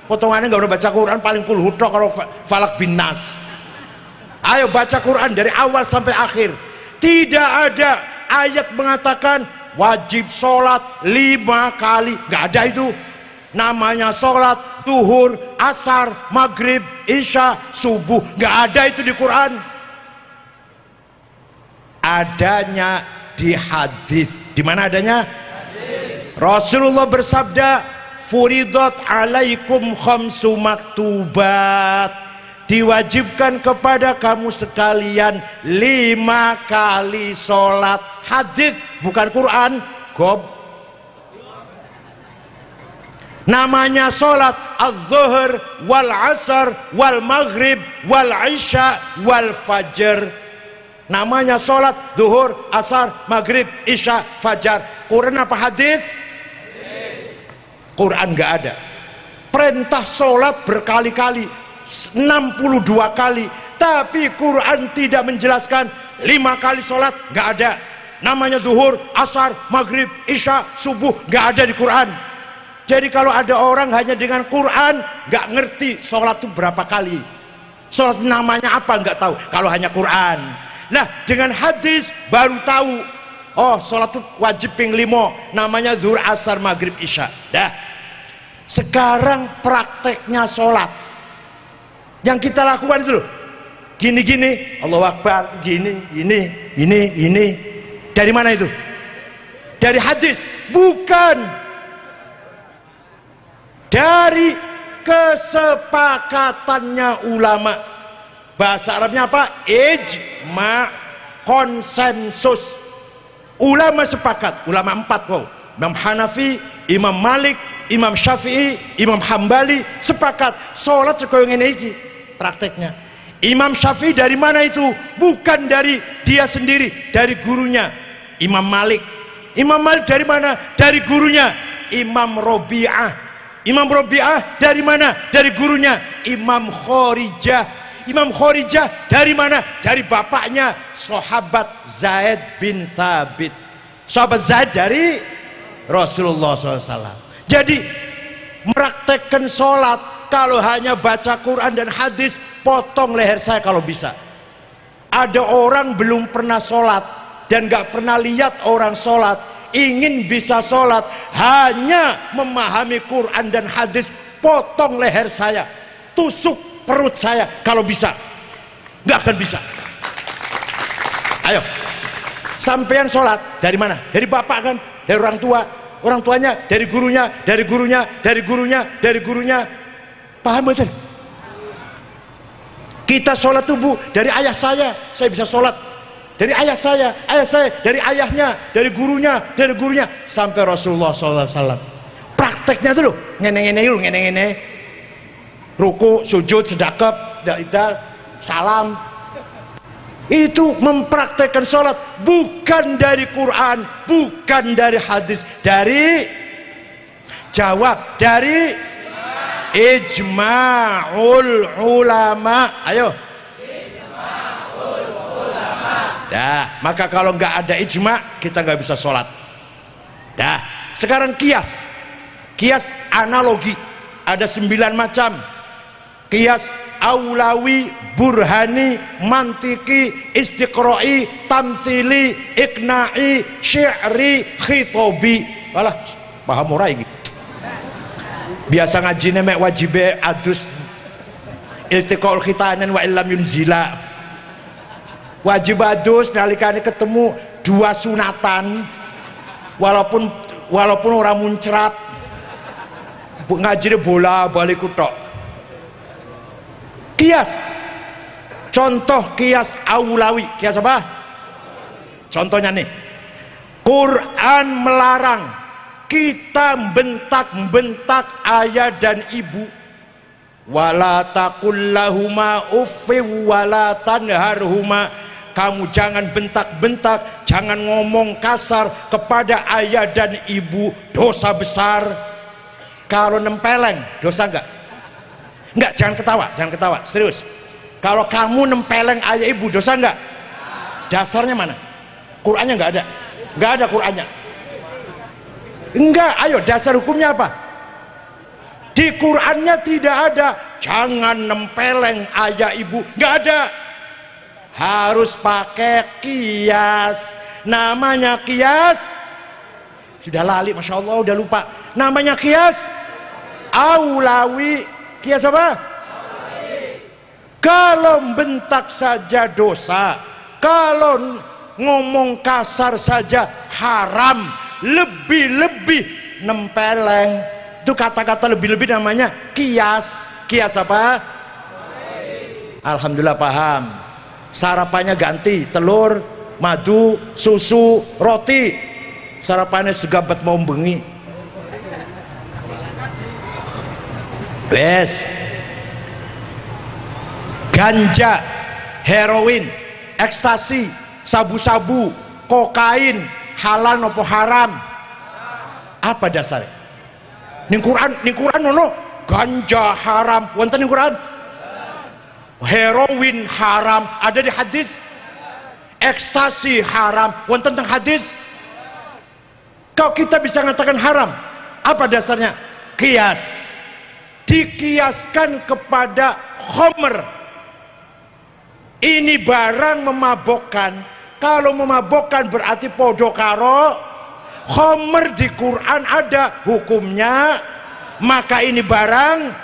Potongannya nggak pernah baca Quran, paling kulhudo kalau falak bin nas. Ayo baca Quran dari awal sampai akhir. Tidak ada ayat mengatakan wajib sholat 5 kali. Nggak ada itu. Namanya sholat duhur, asar, maghrib, isya, subuh. Nggak ada itu di Quran. Adanya di hadis. Di mana adanya? Hadis. Rasulullah bersabda, furidat alaikum khamsu maktubat, diwajibkan kepada kamu sekalian 5 kali sholat. Hadis, bukan Quran. Gob. Namanya sholat az-zuhr wal asar wal maghrib wal isya wal fajr. Namanya sholat duhur, asar, maghrib, isya, fajar. Quran apa hadis? Quran nggak ada. Perintah sholat berkali-kali, 62 kali, tapi Quran tidak menjelaskan 5 kali sholat. Nggak ada. Namanya duhur, asar, maghrib, isya, subuh, nggak ada di Quran. Jadi kalau ada orang hanya dengan Quran nggak ngerti sholat itu berapa kali, sholat namanya apa nggak tahu kalau hanya Quran. Nah, dengan hadis baru tahu, oh sholat itu wajib ping 5, namanya zuhur, asar, maghrib, isya. Dah. Sekarang prakteknya sholat yang kita lakukan itu loh, gini-gini, Allahu Akbar, gini. Dari mana itu? Dari hadis? Bukan. Dari kesepakatannya ulama. Bahasa Arabnya apa? Ijma, konsensus. Ulama sepakat, ulama 4 wow. Imam Hanafi, Imam Malik, Imam Syafi'i, Imam Hambali sepakat sholat kaya ngene iki prakteknya. Imam Syafi'i dari mana itu? Bukan dari dia sendiri, dari gurunya Imam Malik. Imam Malik dari mana? Dari gurunya Imam Robi'ah. Imam Robi'ah dari mana? Dari gurunya Imam Khorijah. Imam Khorijah dari mana? Dari bapaknya sahabat Zaid bin Thabit. Sahabat Zaid dari Rasulullah SAW. Jadi meraktekkan sholat, kalau hanya baca Quran dan hadis, potong leher saya kalau bisa. Ada orang belum pernah sholat dan gak pernah lihat orang sholat, ingin bisa sholat, hanya memahami Quran dan hadis, potong leher saya, tusuk perut saya kalau bisa. Nggak akan bisa. Ayo, sampean sholat dari mana? Dari bapak kan? Dari orang tua. Orang tuanya dari gurunya, dari gurunya, dari gurunya, dari gurunya. Paham betul? Kita sholat tubuh dari ayah saya bisa sholat. Dari ayah saya dari ayahnya, dari gurunya, sampai Rasulullah SAW. Prakteknya tuh loh, ngene. Ruku, sujud, sedekap, salam. Itu mempraktekkan sholat, bukan dari Quran, bukan dari hadis, dari ijma'ul ulama. Ayo. Dah, maka kalau nggak ada ijma, kita nggak bisa sholat. Dah, sekarang kias analogi, ada 9 macam. Qiyas aulawi, burhani, mantiki, istiqra'i, tamthili, iqna'i, syi'ri, khitobi. Walah, paham ora iki? Biasa ngajine mek wajibe adus iltiqaul khitanan wa illam yunzila. Wajib adus nalikane ketemu 2 sunatan, walaupun orang muncrat, ngajine bola balik kutok. Kias, contoh kias aulawi. Kias apa? Contohnya nih, Quran melarang kita bentak-bentak ayah dan ibu. Wala taqul lahuma uffi wala tanharhuma. Kamu jangan bentak-bentak, jangan ngomong kasar kepada ayah dan ibu, dosa besar. Kalau nempeleng, dosa enggak? Enggak, jangan ketawa, serius. Kalau kamu nempeleng ayah ibu, dosa enggak? Dasarnya mana? Qurannya enggak ada Qurannya. Enggak, ayo dasar hukumnya apa? Di Qurannya tidak ada jangan nempeleng ayah ibu, enggak ada. Harus pakai kias. Namanya kias. Sudah lali, masya Allah, udah lupa. Namanya kias aulawi. Kias apa? Kalau bentak saja dosa, kalau ngomong kasar saja haram, lebih-lebih nempeleng. Itu kata-kata lebih-lebih namanya kias. Kias apa? Alhamdulillah paham. Sarapannya ganti telur, madu, susu, roti. Sarapannya segabat mau bengi. Wes. Ganja, heroin, ekstasi, sabu-sabu, kokain, halal nopo haram? Apa dasarnya? Ning Quran ono ganja haram, wonten ning Quran. Heroin haram, ada di hadis. Ekstasi haram, wonten teng hadis. Kalau kita bisa mengatakan haram, apa dasarnya? Kias. Dikiaskan kepada khomer. Ini barang memabokkan. Kalau memabokkan berarti podo karo khomer. Di Quran ada hukumnya, maka ini barang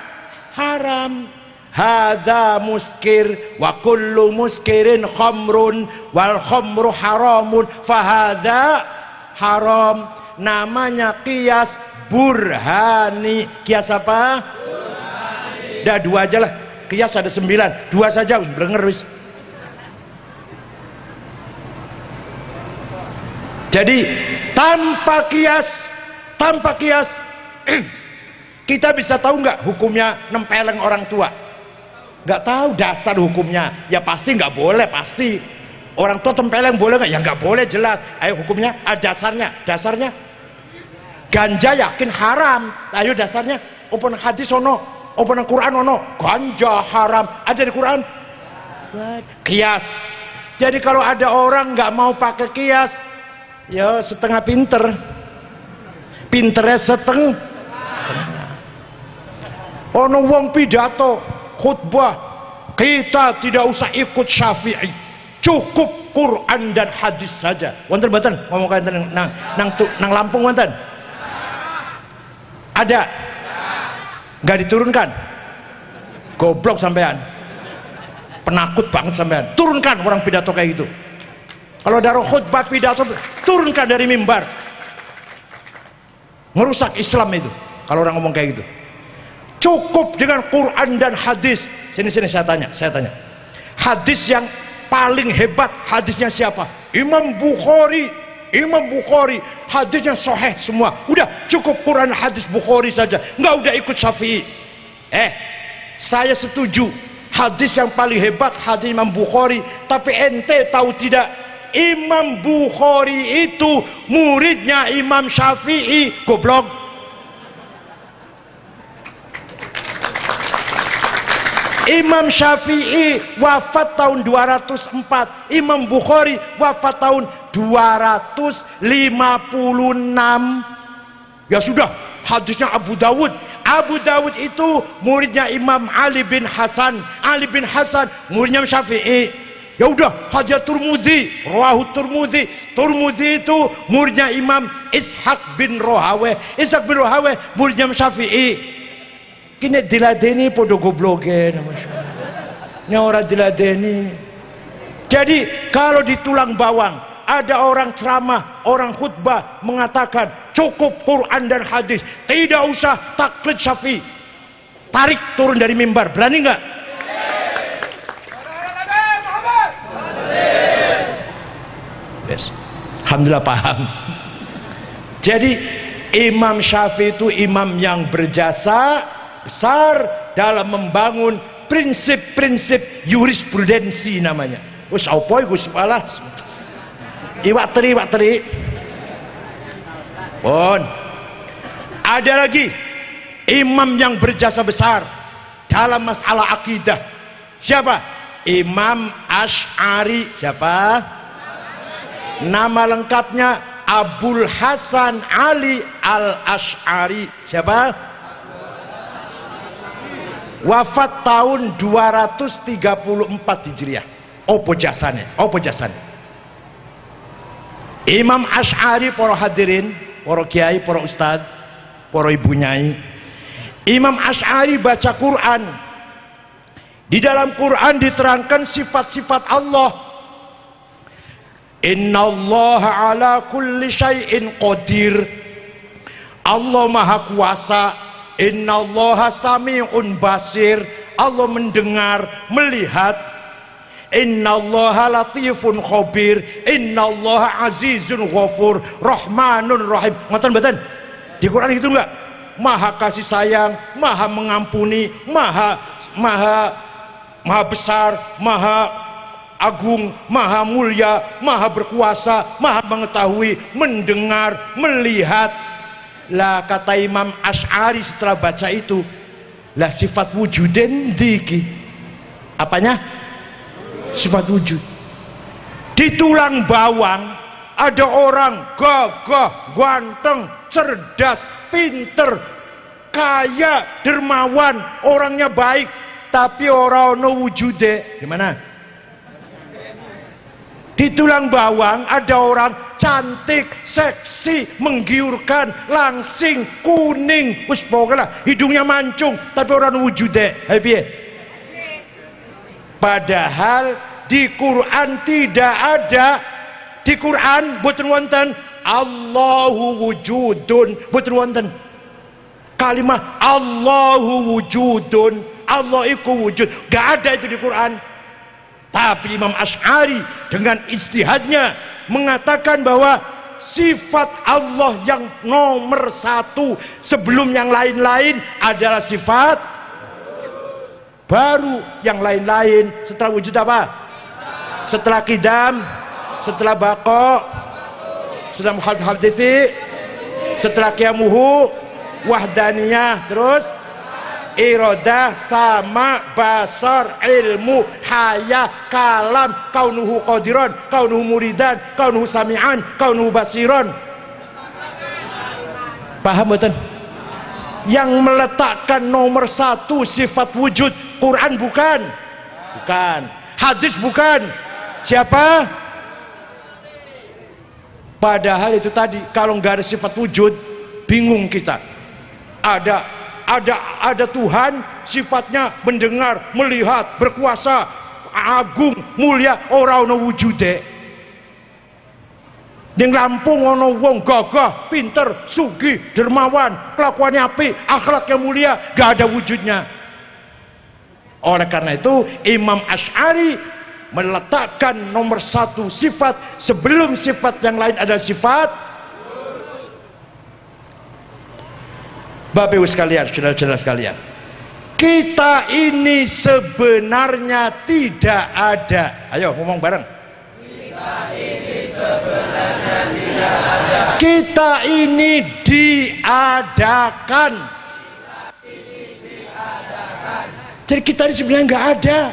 haram. Hadza muskir wa kullu muskirin khamrun wal khamru haramun fahadza haram. Namanya kias burhani. Kias apa? Burhani. Dah dua aja lah. Kias ada 9, 2 saja blenger wis. Jadi tanpa kias kita bisa tahu nggak hukumnya nempeleng orang tua? Nggak tahu dasar hukumnya. Ya pasti nggak boleh, pasti. Orang tua tempeleng boleh nggak? Ya nggak boleh, jelas. Ayo hukumnya, dasarnya. Ganja yakin haram. Ayo dasarnya. Open hadis ono, open Quran ono. Ganja haram. Ada di Quran. Kias. Jadi kalau ada orang nggak mau pakai kias, ya setengah pinternya setengah. Ono wong pidato khutbah, kita tidak usah ikut Syafi'i, cukup Quran dan hadis saja. Wonten mboten ngomong kanten nang Lampung wonten? Ada? Nggak diturunkan? Goblok sampean, penakut banget sampean. Turunkan orang pidato kayak gitu. Kalau ada khutbah pidato, turunkan dari mimbar. Ngerusak Islam itu kalau orang ngomong kayak gitu. Cukup dengan Quran dan hadis. Sini saya tanya. Hadis yang paling hebat hadisnya siapa? Imam Bukhari. Hadisnya sahih semua. Udah cukup Quran hadis Bukhari saja. Nggak udah ikut Syafi'i. Saya setuju. Hadis yang paling hebat hadis Imam Bukhari. Tapi ente tahu tidak? Imam Bukhari itu muridnya Imam Syafi'i. Goblok. Imam Syafi'i wafat tahun 204, Imam Bukhari wafat tahun 256. Ya sudah, hadisnya Abu Dawud itu muridnya Imam Ali bin Hasan muridnya Syafi'i. Ya udah, hadis Turmudi rawahu Turmudi itu muridnya Imam Ishaq bin Rohawe muridnya Syafi'i. Kini diladeni podo gobloge nya ora diladeni. Jadi kalau di tulang bawang ada orang ceramah, orang khutbah mengatakan cukup Quran dan hadis, tidak usah taklid Syafi'i, tarik turun dari mimbar, berani nggak? Yes. Alhamdulillah paham. Jadi Imam Syafi'i itu imam yang berjasa besar dalam membangun prinsip-prinsip jurisprudensi namanya. Wes apa iku sepalah. Iwak teri. Pun. Ada lagi imam yang berjasa besar dalam masalah akidah. Siapa? Imam Asy'ari. Siapa? Nama lengkapnya Abul Hasan Ali Al-Asy'ari. Siapa? Wafat tahun 234 Hijriah. Apa jasane? Imam Asy'ari, para hadirin, para kiai, para ustad, para ibu nyai, Imam Asy'ari baca Quran. Di dalam Quran diterangkan sifat-sifat Allah. Innallaha ala kulli syai'in qadir. Allah maha kuasa. Innallaha sami'un basir. Allah mendengar, melihat. Innallaha latifun khabir. Innallaha azizun ghafur, rahmanun rahim. Ngoten mboten? Di Quran gitu enggak? Maha kasih sayang, maha mengampuni, maha besar, maha agung, maha mulia, maha berkuasa, maha mengetahui, mendengar, melihat. Lah kata Imam Asy'ari setelah baca itu, lah sifat wujudin diki. Apanya? Sifat wujud. Di tulang bawang ada orang gagah, ganteng, cerdas, pinter, kaya, dermawan, orangnya baik, tapi orang no wujude. Gimana? Di tulang bawang ada orang cantik, seksi, menggiurkan, langsing, kuning, wis pokoknya hidungnya mancung, tapi orang wujude. Piye? Padahal di Quran tidak ada, di Quran boten wonten Allahu wujudun, boten wonten kalimat Allahu wujudun, Allah iku wujud, gak ada itu di Quran. Tapi Imam Asy'ari dengan ijtihadnya mengatakan bahwa sifat Allah yang nomor satu sebelum yang lain-lain adalah sifat baru. Yang lain-lain setelah wujud apa? Setelah qidam, setelah baqa, setelah muhaddithi, setelah qiyamuhu, wahdaniyah, terus iradah, sama, basar, ilmu, haya, kalam, kaunuhu qadiran, kaunuhu muridan, kaunuhu sami'an, kaunuhu basiran. Paham betul? Yang meletakkan nomor satu sifat wujud Quran bukan, hadis bukan. Siapa? Padahal itu tadi, kalau nggak ada sifat wujud, bingung kita. Ada Tuhan, sifatnya mendengar, melihat, berkuasa, agung, mulia, ora ono wujude. Ning Lampung ono wong gagah, pinter, sugih, dermawan, kelakuannya apik, akhlaknya mulia, gak ada wujudnya. Oleh karena itu Imam Asy'ari meletakkan nomor satu sifat sebelum sifat yang lain ada sifat. Bapak Ibu sekalian, saudara-saudara sekalian, kita ini sebenarnya tidak ada. Ayo ngomong bareng. Kita ini sebenarnya tidak ada. Kita ini diadakan. Jadi kita ini sebenarnya nggak ada.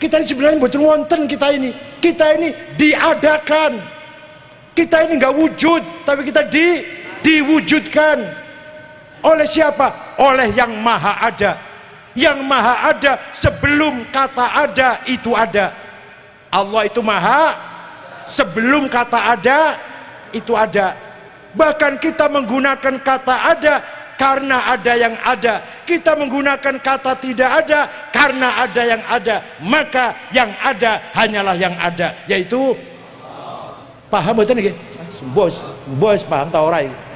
Kita ini sebenarnya betul wonten kita ini. Kita ini diadakan. Kita ini nggak wujud, tapi kita diwujudkan. Oleh siapa? Oleh yang maha ada. Yang maha ada sebelum kata ada itu ada. Allah itu maha sebelum kata ada itu ada. Bahkan kita menggunakan kata ada karena ada yang ada. Kita menggunakan kata tidak ada karena ada yang ada. Maka yang ada hanyalah yang ada, yaitu paham betul nggih? Bos paham ta ora iki?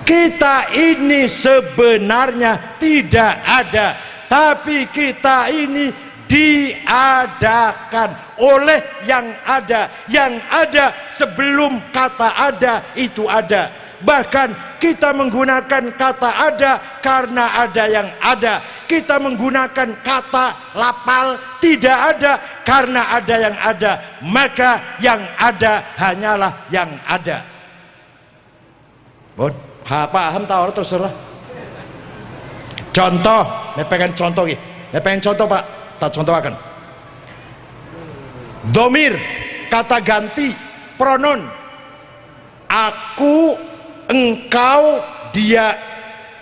Kita ini sebenarnya tidak ada, tapi kita ini diadakan oleh yang ada. Yang ada sebelum kata ada itu ada. Bahkan kita menggunakan kata ada karena ada yang ada. Kita menggunakan kata lapal tidak ada karena ada yang ada. Maka yang ada hanyalah yang ada. Paham tahu terserah. Contoh, pengen contoh nih. Pengen contoh Pak, tak contoh akan. Domir, kata ganti, pronoun. Aku, engkau, dia.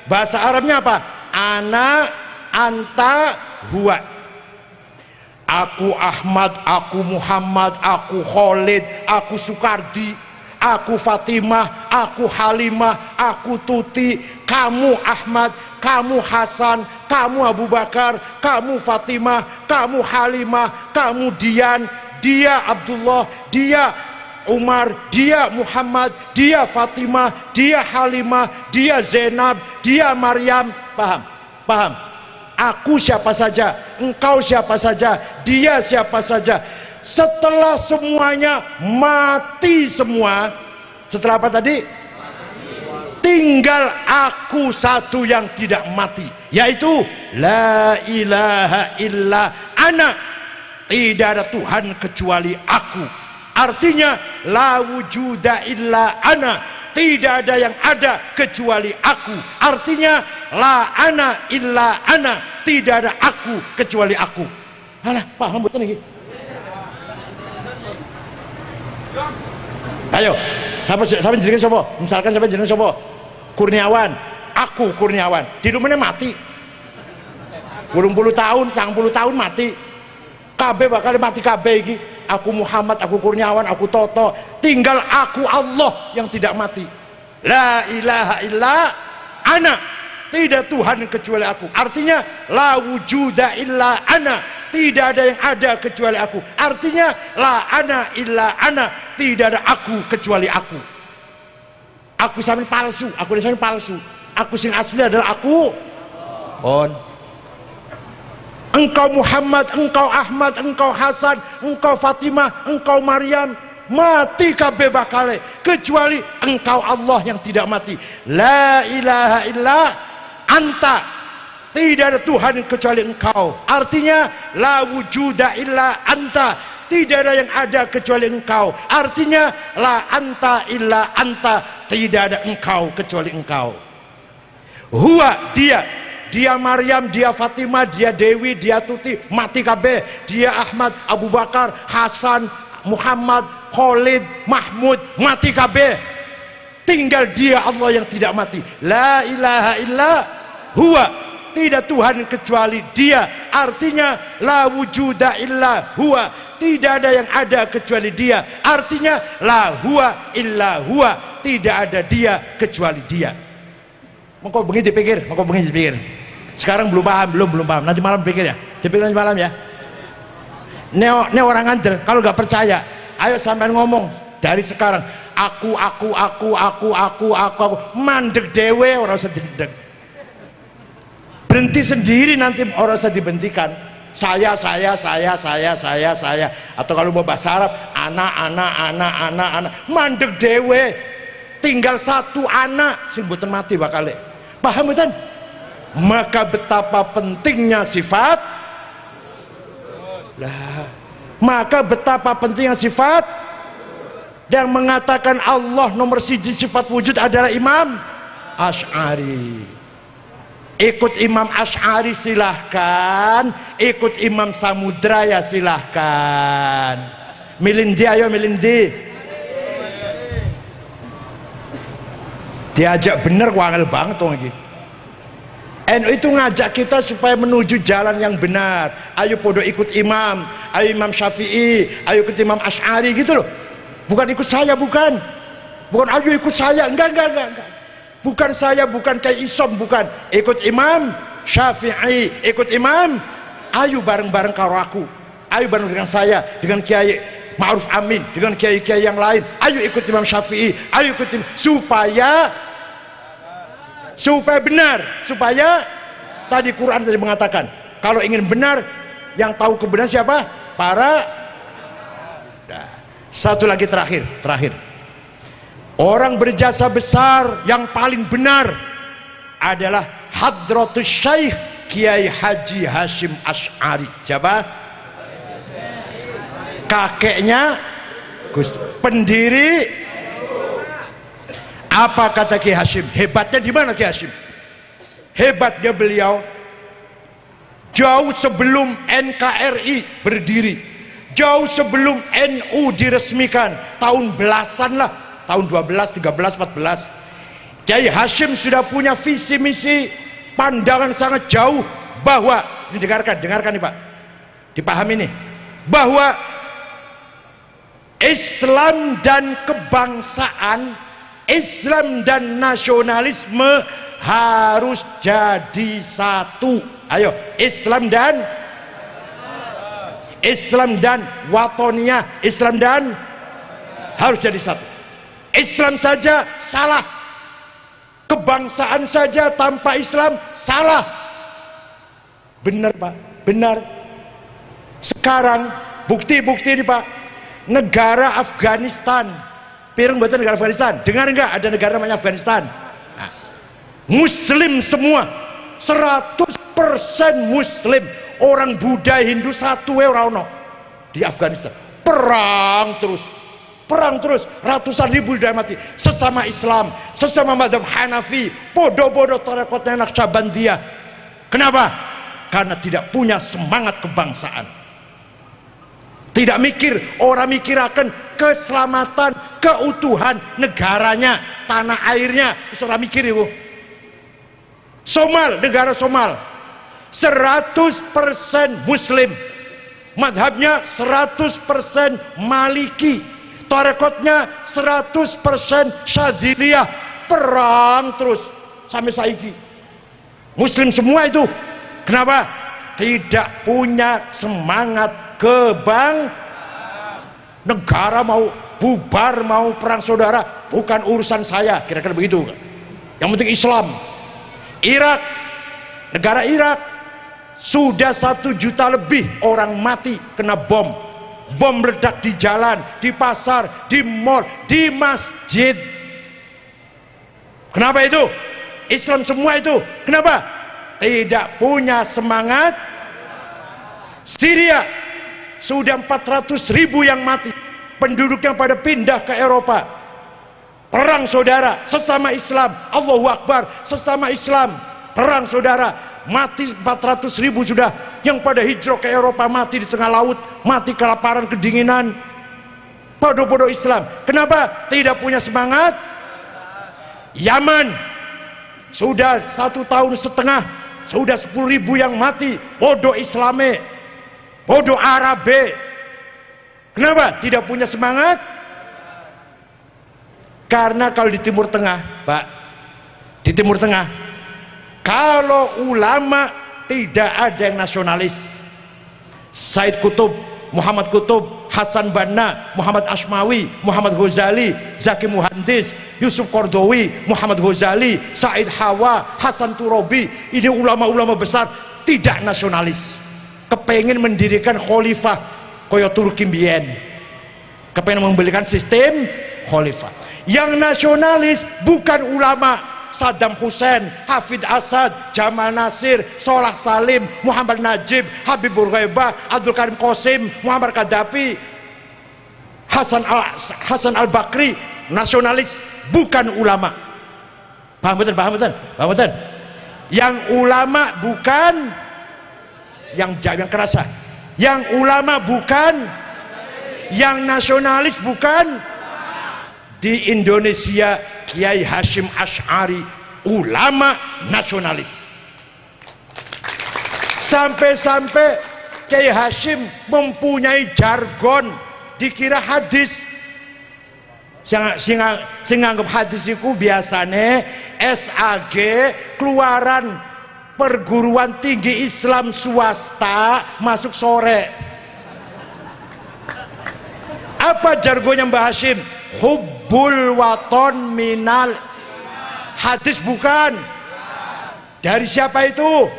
Bahasa Arabnya apa? Ana, anta, huwa. Aku Ahmad, aku Muhammad, aku Khalid, aku Sukardi, aku Fatimah, aku Halimah, aku Tuti, kamu Ahmad, kamu Hasan, kamu Abu Bakar, kamu Fatimah, kamu Halimah, kamu Dian, dia Abdullah, dia Umar, dia Muhammad, dia Fatimah, dia Halimah, dia Zainab, dia Maryam. Paham? Paham? Aku siapa saja, engkau siapa saja, dia siapa saja. Setelah semuanya mati semua, setelah apa tadi? Tinggal aku satu yang tidak mati, yaitu la ilaha illa ana. Tidak ada Tuhan kecuali aku. Artinya la wujuda illa ana. Tidak ada yang ada kecuali aku. Artinya la ana illa ana. Tidak ada aku kecuali aku. Alah, paham betul nih? Ayo, siapa jenenge sapa? Misalkan siapa jenenge sapa? Kurniawan. Aku Kurniawan. Di rumahnya mati. 80 tahun, 90 tahun mati. Kabeh bakal mati kabeh iki. Aku Muhammad, aku Kurniawan, aku Toto. Tinggal aku Allah yang tidak mati. La ilaha illa ana. Tidak Tuhan kecuali aku. Artinya la wujuda illa ana. Tidak ada yang ada kecuali aku. Artinya la ana illa ana. Tidak ada aku kecuali aku. Aku sampean palsu, aku sampean palsu. Aku sing asli adalah aku. On. Engkau Muhammad, engkau Ahmad, engkau Hasan, engkau Fatimah, engkau Maryam, mati kabeh bakale kecuali engkau Allah yang tidak mati. La ilaha illa anta. Tidak ada Tuhan kecuali engkau. Artinya la wujuda illa anta. Tidak ada yang ada kecuali engkau. Artinya la anta illa anta. Tidak ada engkau kecuali engkau. Huwa, dia Maryam, dia Fatimah, dia Dewi, dia Tuti, mati kabeh. Dia Ahmad, Abu Bakar, Hasan, Muhammad, Khalid, Mahmud, mati kabeh. Tinggal dia Allah yang tidak mati. La ilaha illa huwa. Tidak Tuhan kecuali dia. Artinya la wujuda illa huwa. Tidak ada yang ada kecuali dia. Artinya la huwa illa huwa. Tidak ada dia kecuali dia. Mengko bengi dipikir, mengko bengi dipikir. Sekarang belum paham. Nanti malam pikir ya. Dipikir nanti malam ya. Ini orang ngandel. Kalau nggak percaya, ayo sampean ngomong dari sekarang. Aku. Mandek dewe, orang usah didek. Berhenti sendiri nanti orang usah dibentikan. Saya. Atau kalau mau bahasa Arab, anak. Mandek dewe. Tinggal satu anak sing mboten mati bakale. Paham betul? Maka betapa pentingnya sifat. Maka betapa pentingnya sifat. Dan mengatakan Allah nomor siji sifat wujud adalah Imam Asy'ari. Ikut Imam Asy'ari silahkan, ikut Imam Samudra silahkan. Milindi ayo milindi. Diajak bener wangel banget tuh lagi. NU itu ngajak kita supaya menuju jalan yang benar. Ayo podo ikut imam, ayo Imam Syafi'i, ayo ikut Imam Asy'ari gitu loh. Bukan ikut saya, bukan ayo ikut saya, enggak. Bukan saya, bukan kayak Isom, bukan. Ikut Imam Syafi'i, ikut imam, ayo bareng-bareng karo aku. Ayo bareng dengan saya, dengan Kiai Ma'ruf Amin, dengan kiai-kiai yang lain. Ayo ikut Imam Syafi'i, ayo ikut supaya benar, supaya tadi Quran tadi mengatakan kalau ingin benar yang tahu kebenaran siapa? Para. Satu lagi terakhir. Orang berjasa besar yang paling benar adalah Hadratus Syekh Kiai Haji Hasyim Asy'ari. Siapa? Kakeknya Gus, pendiri. Apa kata Kiai Hasyim? Hebatnya di mana Kiai Hasyim? Hebatnya beliau jauh sebelum NKRI berdiri, jauh sebelum NU diresmikan, tahun belasan lah, tahun 12, 13, 14. Kiai Hasyim sudah punya visi misi, pandangan sangat jauh bahwa, dengarkan nih Pak, dipahami nih, bahwa Islam dan kebangsaan, Islam dan nasionalisme harus jadi satu. Ayo, Islam dan Watonia, Islam dan harus jadi satu. Islam saja salah, kebangsaan saja tanpa Islam salah. Benar Pak, benar. Sekarang bukti-bukti ini Pak, negara Afghanistan, pirang buatan negara Afghanistan, dengar nggak ada negara namanya Afghanistan? Nah, Muslim semua, 100% Muslim, orang Buddha, Hindu satu orang di Afghanistan. Perang terus, ratusan ribu sudah mati. Sesama Islam, sesama madhab Hanafi, bodoh-bodoh tarekatnya Naqsyabandiyah. Kenapa? Karena tidak punya semangat kebangsaan. Tidak mikir, orang mikirakan keselamatan, keutuhan negaranya, tanah airnya. Orang mikir itu. Somal, negara Somal, 100% Muslim, madhabnya 100% Maliki, tarekatnya 100% Syadziliyah. Perang terus sampai saiki. Muslim semua itu. Kenapa? Tidak punya semangat negara mau bubar, mau perang saudara, bukan urusan saya, kira-kira begitu. Yang penting Islam. Irak, negara Irak, sudah 1 juta lebih orang mati kena bom meledak di jalan, di pasar, di mall, di masjid. Kenapa itu? Islam semua itu. Kenapa? Tidak punya semangat. Syria sudah 400.000 yang mati, penduduk yang pada pindah ke Eropa. Perang saudara, sesama Islam, Allahu Akbar, sesama Islam, perang saudara, mati 400.000 sudah, yang pada hijrah ke Eropa mati di tengah laut, mati kelaparan, kedinginan. Bodoh-bodoh Islam. Kenapa? Tidak punya semangat. Yaman sudah 1,5 tahun, sudah 10.000 yang mati, bodoh Islame, bodoh Arabe. Kenapa? Tidak punya semangat. Karena kalau di Timur Tengah Pak, di Timur Tengah, kalau ulama tidak ada yang nasionalis. Said Qutb, Muhammad Qutb, Hasan Banna, Muhammad Ashmawi, Muhammad Ghazali, Zaki Muhandis, Yusuf Qardawi, Muhammad Ghazali, Said Hawa, Hasan Turabi, ini ulama-ulama besar tidak nasionalis. Kepengen mendirikan khalifah kaya Turki mbiyen, kepengen membelikan sistem khalifah. Yang nasionalis bukan ulama, Saddam Hussein, Hafid Asad, Jamal Nasir, Solah Salim, Muhammad Najib, Habib Bourguiba, Abdul Karim Qasim, Muhammad Gaddafi, Hasan Al-Bakri. Nasionalis bukan ulama. Paham betul? Paham betul? Paham betul? Yang ulama bukan yang kerasa. Yang ulama bukan, yang nasionalis bukan. Di Indonesia Kiai Hashim Asy'ari ulama nasionalis. Sampai-sampai Kiai Hashim mempunyai jargon dikira hadis. Sing anggap hadis itu biasanya SAG, keluaran perguruan tinggi Islam swasta, masuk sore. Apa jargonnya Mbah Hashim? Hubbul waton minal hadis. Bukan. Dari siapa itu?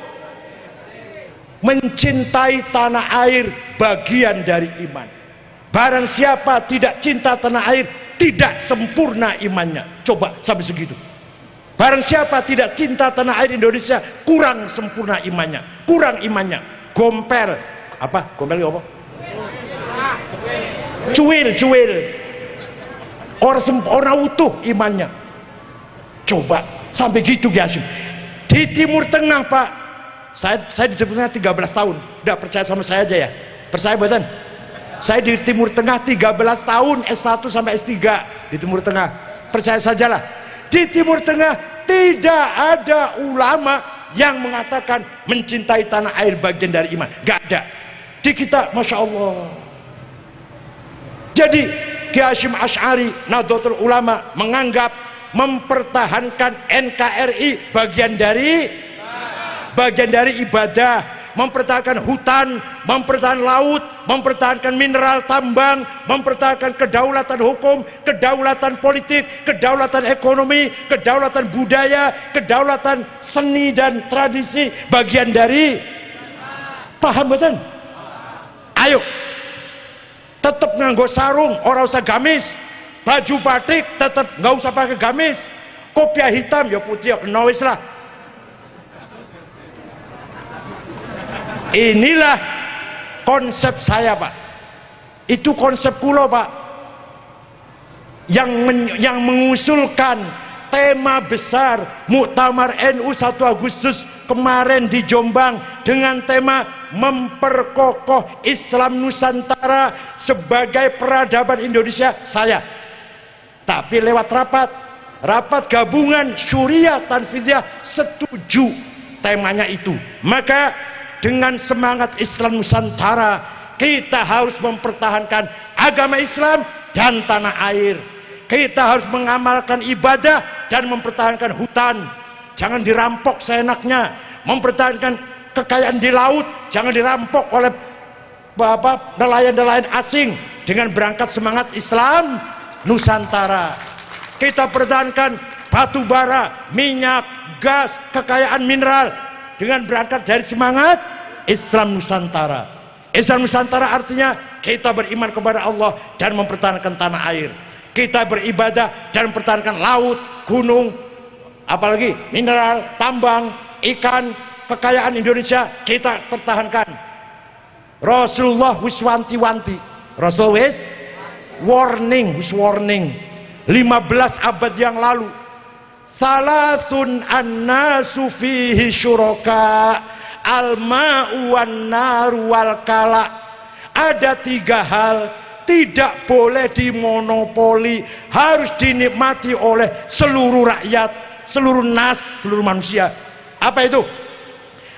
Mencintai tanah air bagian dari iman. Barang siapa tidak cinta tanah air, tidak sempurna imannya. Coba sampai segitu. Barang siapa tidak cinta tanah air Indonesia, kurang sempurna imannya, kurang imannya. Gompel. Apa? Gompel apa? Cuil. Orang utuh imannya. Coba sampai gitu Hashim. Di Timur Tengah Pak, saya di Timur Tengah 13 tahun. Udah percaya sama saya aja ya. Percaya buatan? Saya di Timur Tengah 13 tahun, S1 sampai S3 di Timur Tengah. Percaya sajalah. Di Timur Tengah tidak ada ulama yang mengatakan mencintai tanah air bagian dari iman. Gak ada. Di kita, Masya Allah. Jadi Kiai Hashim Asy'ari, Nahdlatul Ulama, menganggap mempertahankan NKRI bagian dari ibadah, mempertahankan hutan, mempertahankan laut, mempertahankan mineral tambang, mempertahankan kedaulatan hukum, kedaulatan politik, kedaulatan ekonomi, kedaulatan budaya, kedaulatan seni dan tradisi, bagian dari, paham betul? Ayo tetap nganggo sarung, orang usah gamis, baju batik tetap nggak usah pakai gamis, kopiah hitam ya putih ya kena wis lah. Inilah konsep saya, Pak. Itu konsep kulo, Pak, yang mengusulkan tema besar Muktamar NU 1 Agustus kemarin di Jombang dengan tema memperkokoh Islam Nusantara sebagai peradaban Indonesia, saya. Tapi lewat rapat gabungan Syuriah Tanfidiyah setuju temanya itu. Maka dengan semangat Islam Nusantara, kita harus mempertahankan agama Islam dan tanah air. Kita harus mengamalkan ibadah dan mempertahankan hutan, jangan dirampok seenaknya. Mempertahankan kekayaan di laut, jangan dirampok oleh nelayan-nelayan asing. Dengan berangkat semangat Islam Nusantara, kita pertahankan batu bara, minyak, gas, kekayaan mineral dengan berangkat dari semangat Islam Nusantara. Islam Nusantara artinya kita beriman kepada Allah dan mempertahankan tanah air. Kita beribadah dan mempertahankan laut, gunung, apalagi mineral, tambang, ikan, kekayaan Indonesia kita pertahankan. Rasulullah wis wanti-wanti, Rasulullah wis warning 15 abad yang lalu. Salasun annasu fihi syuraka al-ma'u wan naru wal kala. Ada 3 hal tidak boleh dimonopoli, harus dinikmati oleh seluruh rakyat, seluruh seluruh manusia. Apa itu?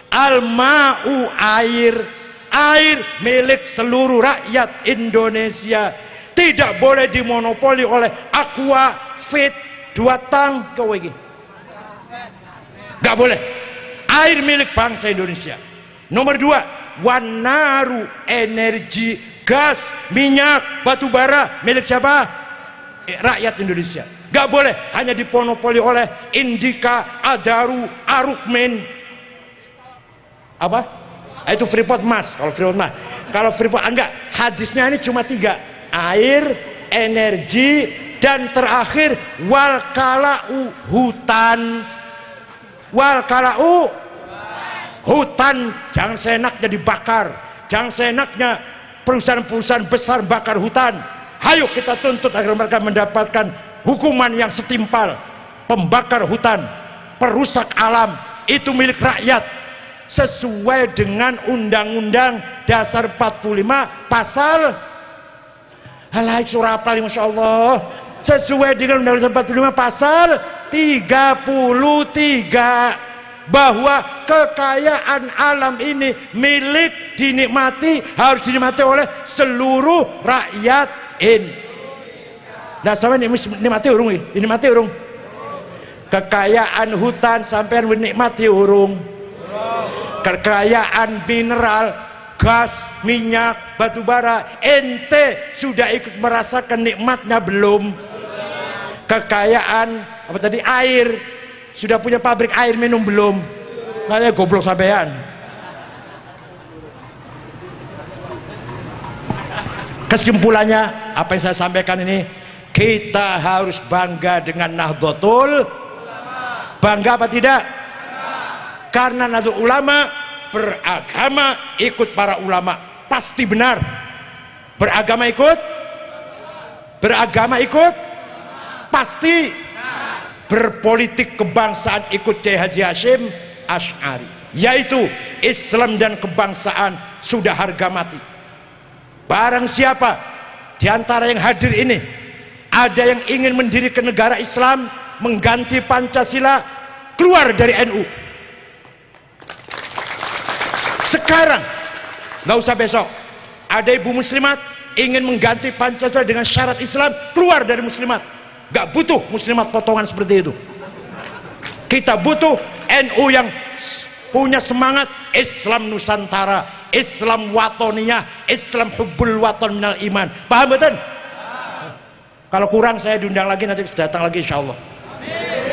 Al-ma'u, air milik seluruh rakyat Indonesia, tidak boleh dimonopoli oleh Aqua, Fit, 2 tang, nggak boleh. Air milik bangsa Indonesia. Nomor 2, wanaru, energi, gas, minyak, batu bara milik siapa? Rakyat Indonesia. Nggak boleh hanya dimonopoli oleh Indika, Adaru, Arukmin, apa? Itu Freeport Mas. Kalau Freeport enggak. Hadisnya ini cuma 3, air, energi, dan terakhir wal kala'u, hutan. Wal kala'u, hutan jangan seenaknya dibakar, jangan seenaknya perusahaan-perusahaan besar bakar hutan. Ayo kita tuntut agar mereka mendapatkan hukuman yang setimpal. Pembakar hutan, perusak alam, itu milik rakyat sesuai dengan Undang-Undang Dasar 45 pasal surah apa, Masya Allah, sesuai dengan Undang-Undang 45 pasal 33, bahwa kekayaan alam ini milik dinikmati, harus dinikmati oleh seluruh rakyat Indonesia. Nah, sama ini nikmati urung, ini mati urung. Kekayaan hutan sampean menikmati urung. Kekayaan mineral, gas, minyak, batu bara, ente sudah ikut merasakan nikmatnya belum? Kekayaan apa tadi, air, sudah punya pabrik air minum belum? Makanya goblok sampean. Kesimpulannya apa yang saya sampaikan ini, kita harus bangga dengan Nahdlatul. Bangga apa tidak? Karena Nahdlatul Ulama beragama ikut para ulama, pasti benar. Beragama ikut pasti. Berpolitik kebangsaan ikut Kiai Haji Hashim Asy'ari, yaitu Islam dan kebangsaan sudah harga mati. Barang siapa di antara yang hadir ini ada yang ingin mendirikan negara Islam mengganti Pancasila, keluar dari NU sekarang, nggak usah besok. Ada ibu muslimat ingin mengganti Pancasila dengan syarat Islam, keluar dari muslimat. Gak butuh muslimat potongan seperti itu. Kita butuh NU yang punya semangat Islam Nusantara, Islam Watoniyah, Islam Hubbul Waton minal iman. Paham betul? Kalau kurang saya diundang lagi, nanti datang lagi insyaallah.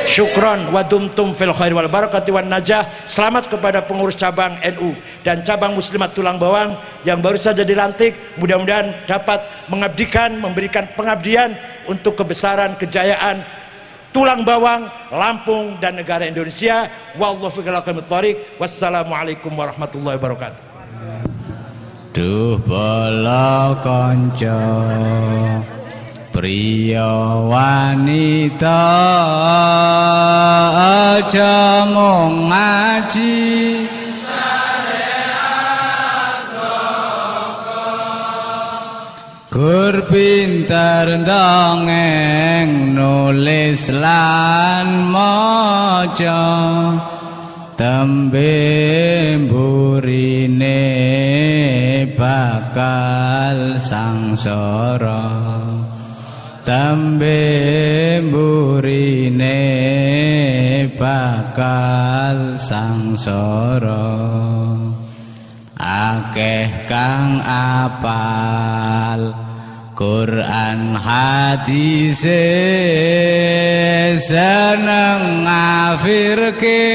Syukron wa dumtum fil khair wal barakati wan najah. Selamat kepada pengurus cabang NU dan cabang Muslimat Tulang Bawang yang baru saja dilantik. Mudah-mudahan dapat mengabdikan, memberikan pengabdian untuk kebesaran, kejayaan Tulang Bawang, Lampung dan negara Indonesia. Wallahu fi aqwamit thoriq. Wassalamualaikum warahmatullahi wabarakatuh. Duh bala kanca priya wanita aja mung ngaji gur pinter ndongeng nulis lan maca tembe mburine bakal sangsara tembe mburine bakal sangsara akeh kang apal Quran hadise seneng ngafirke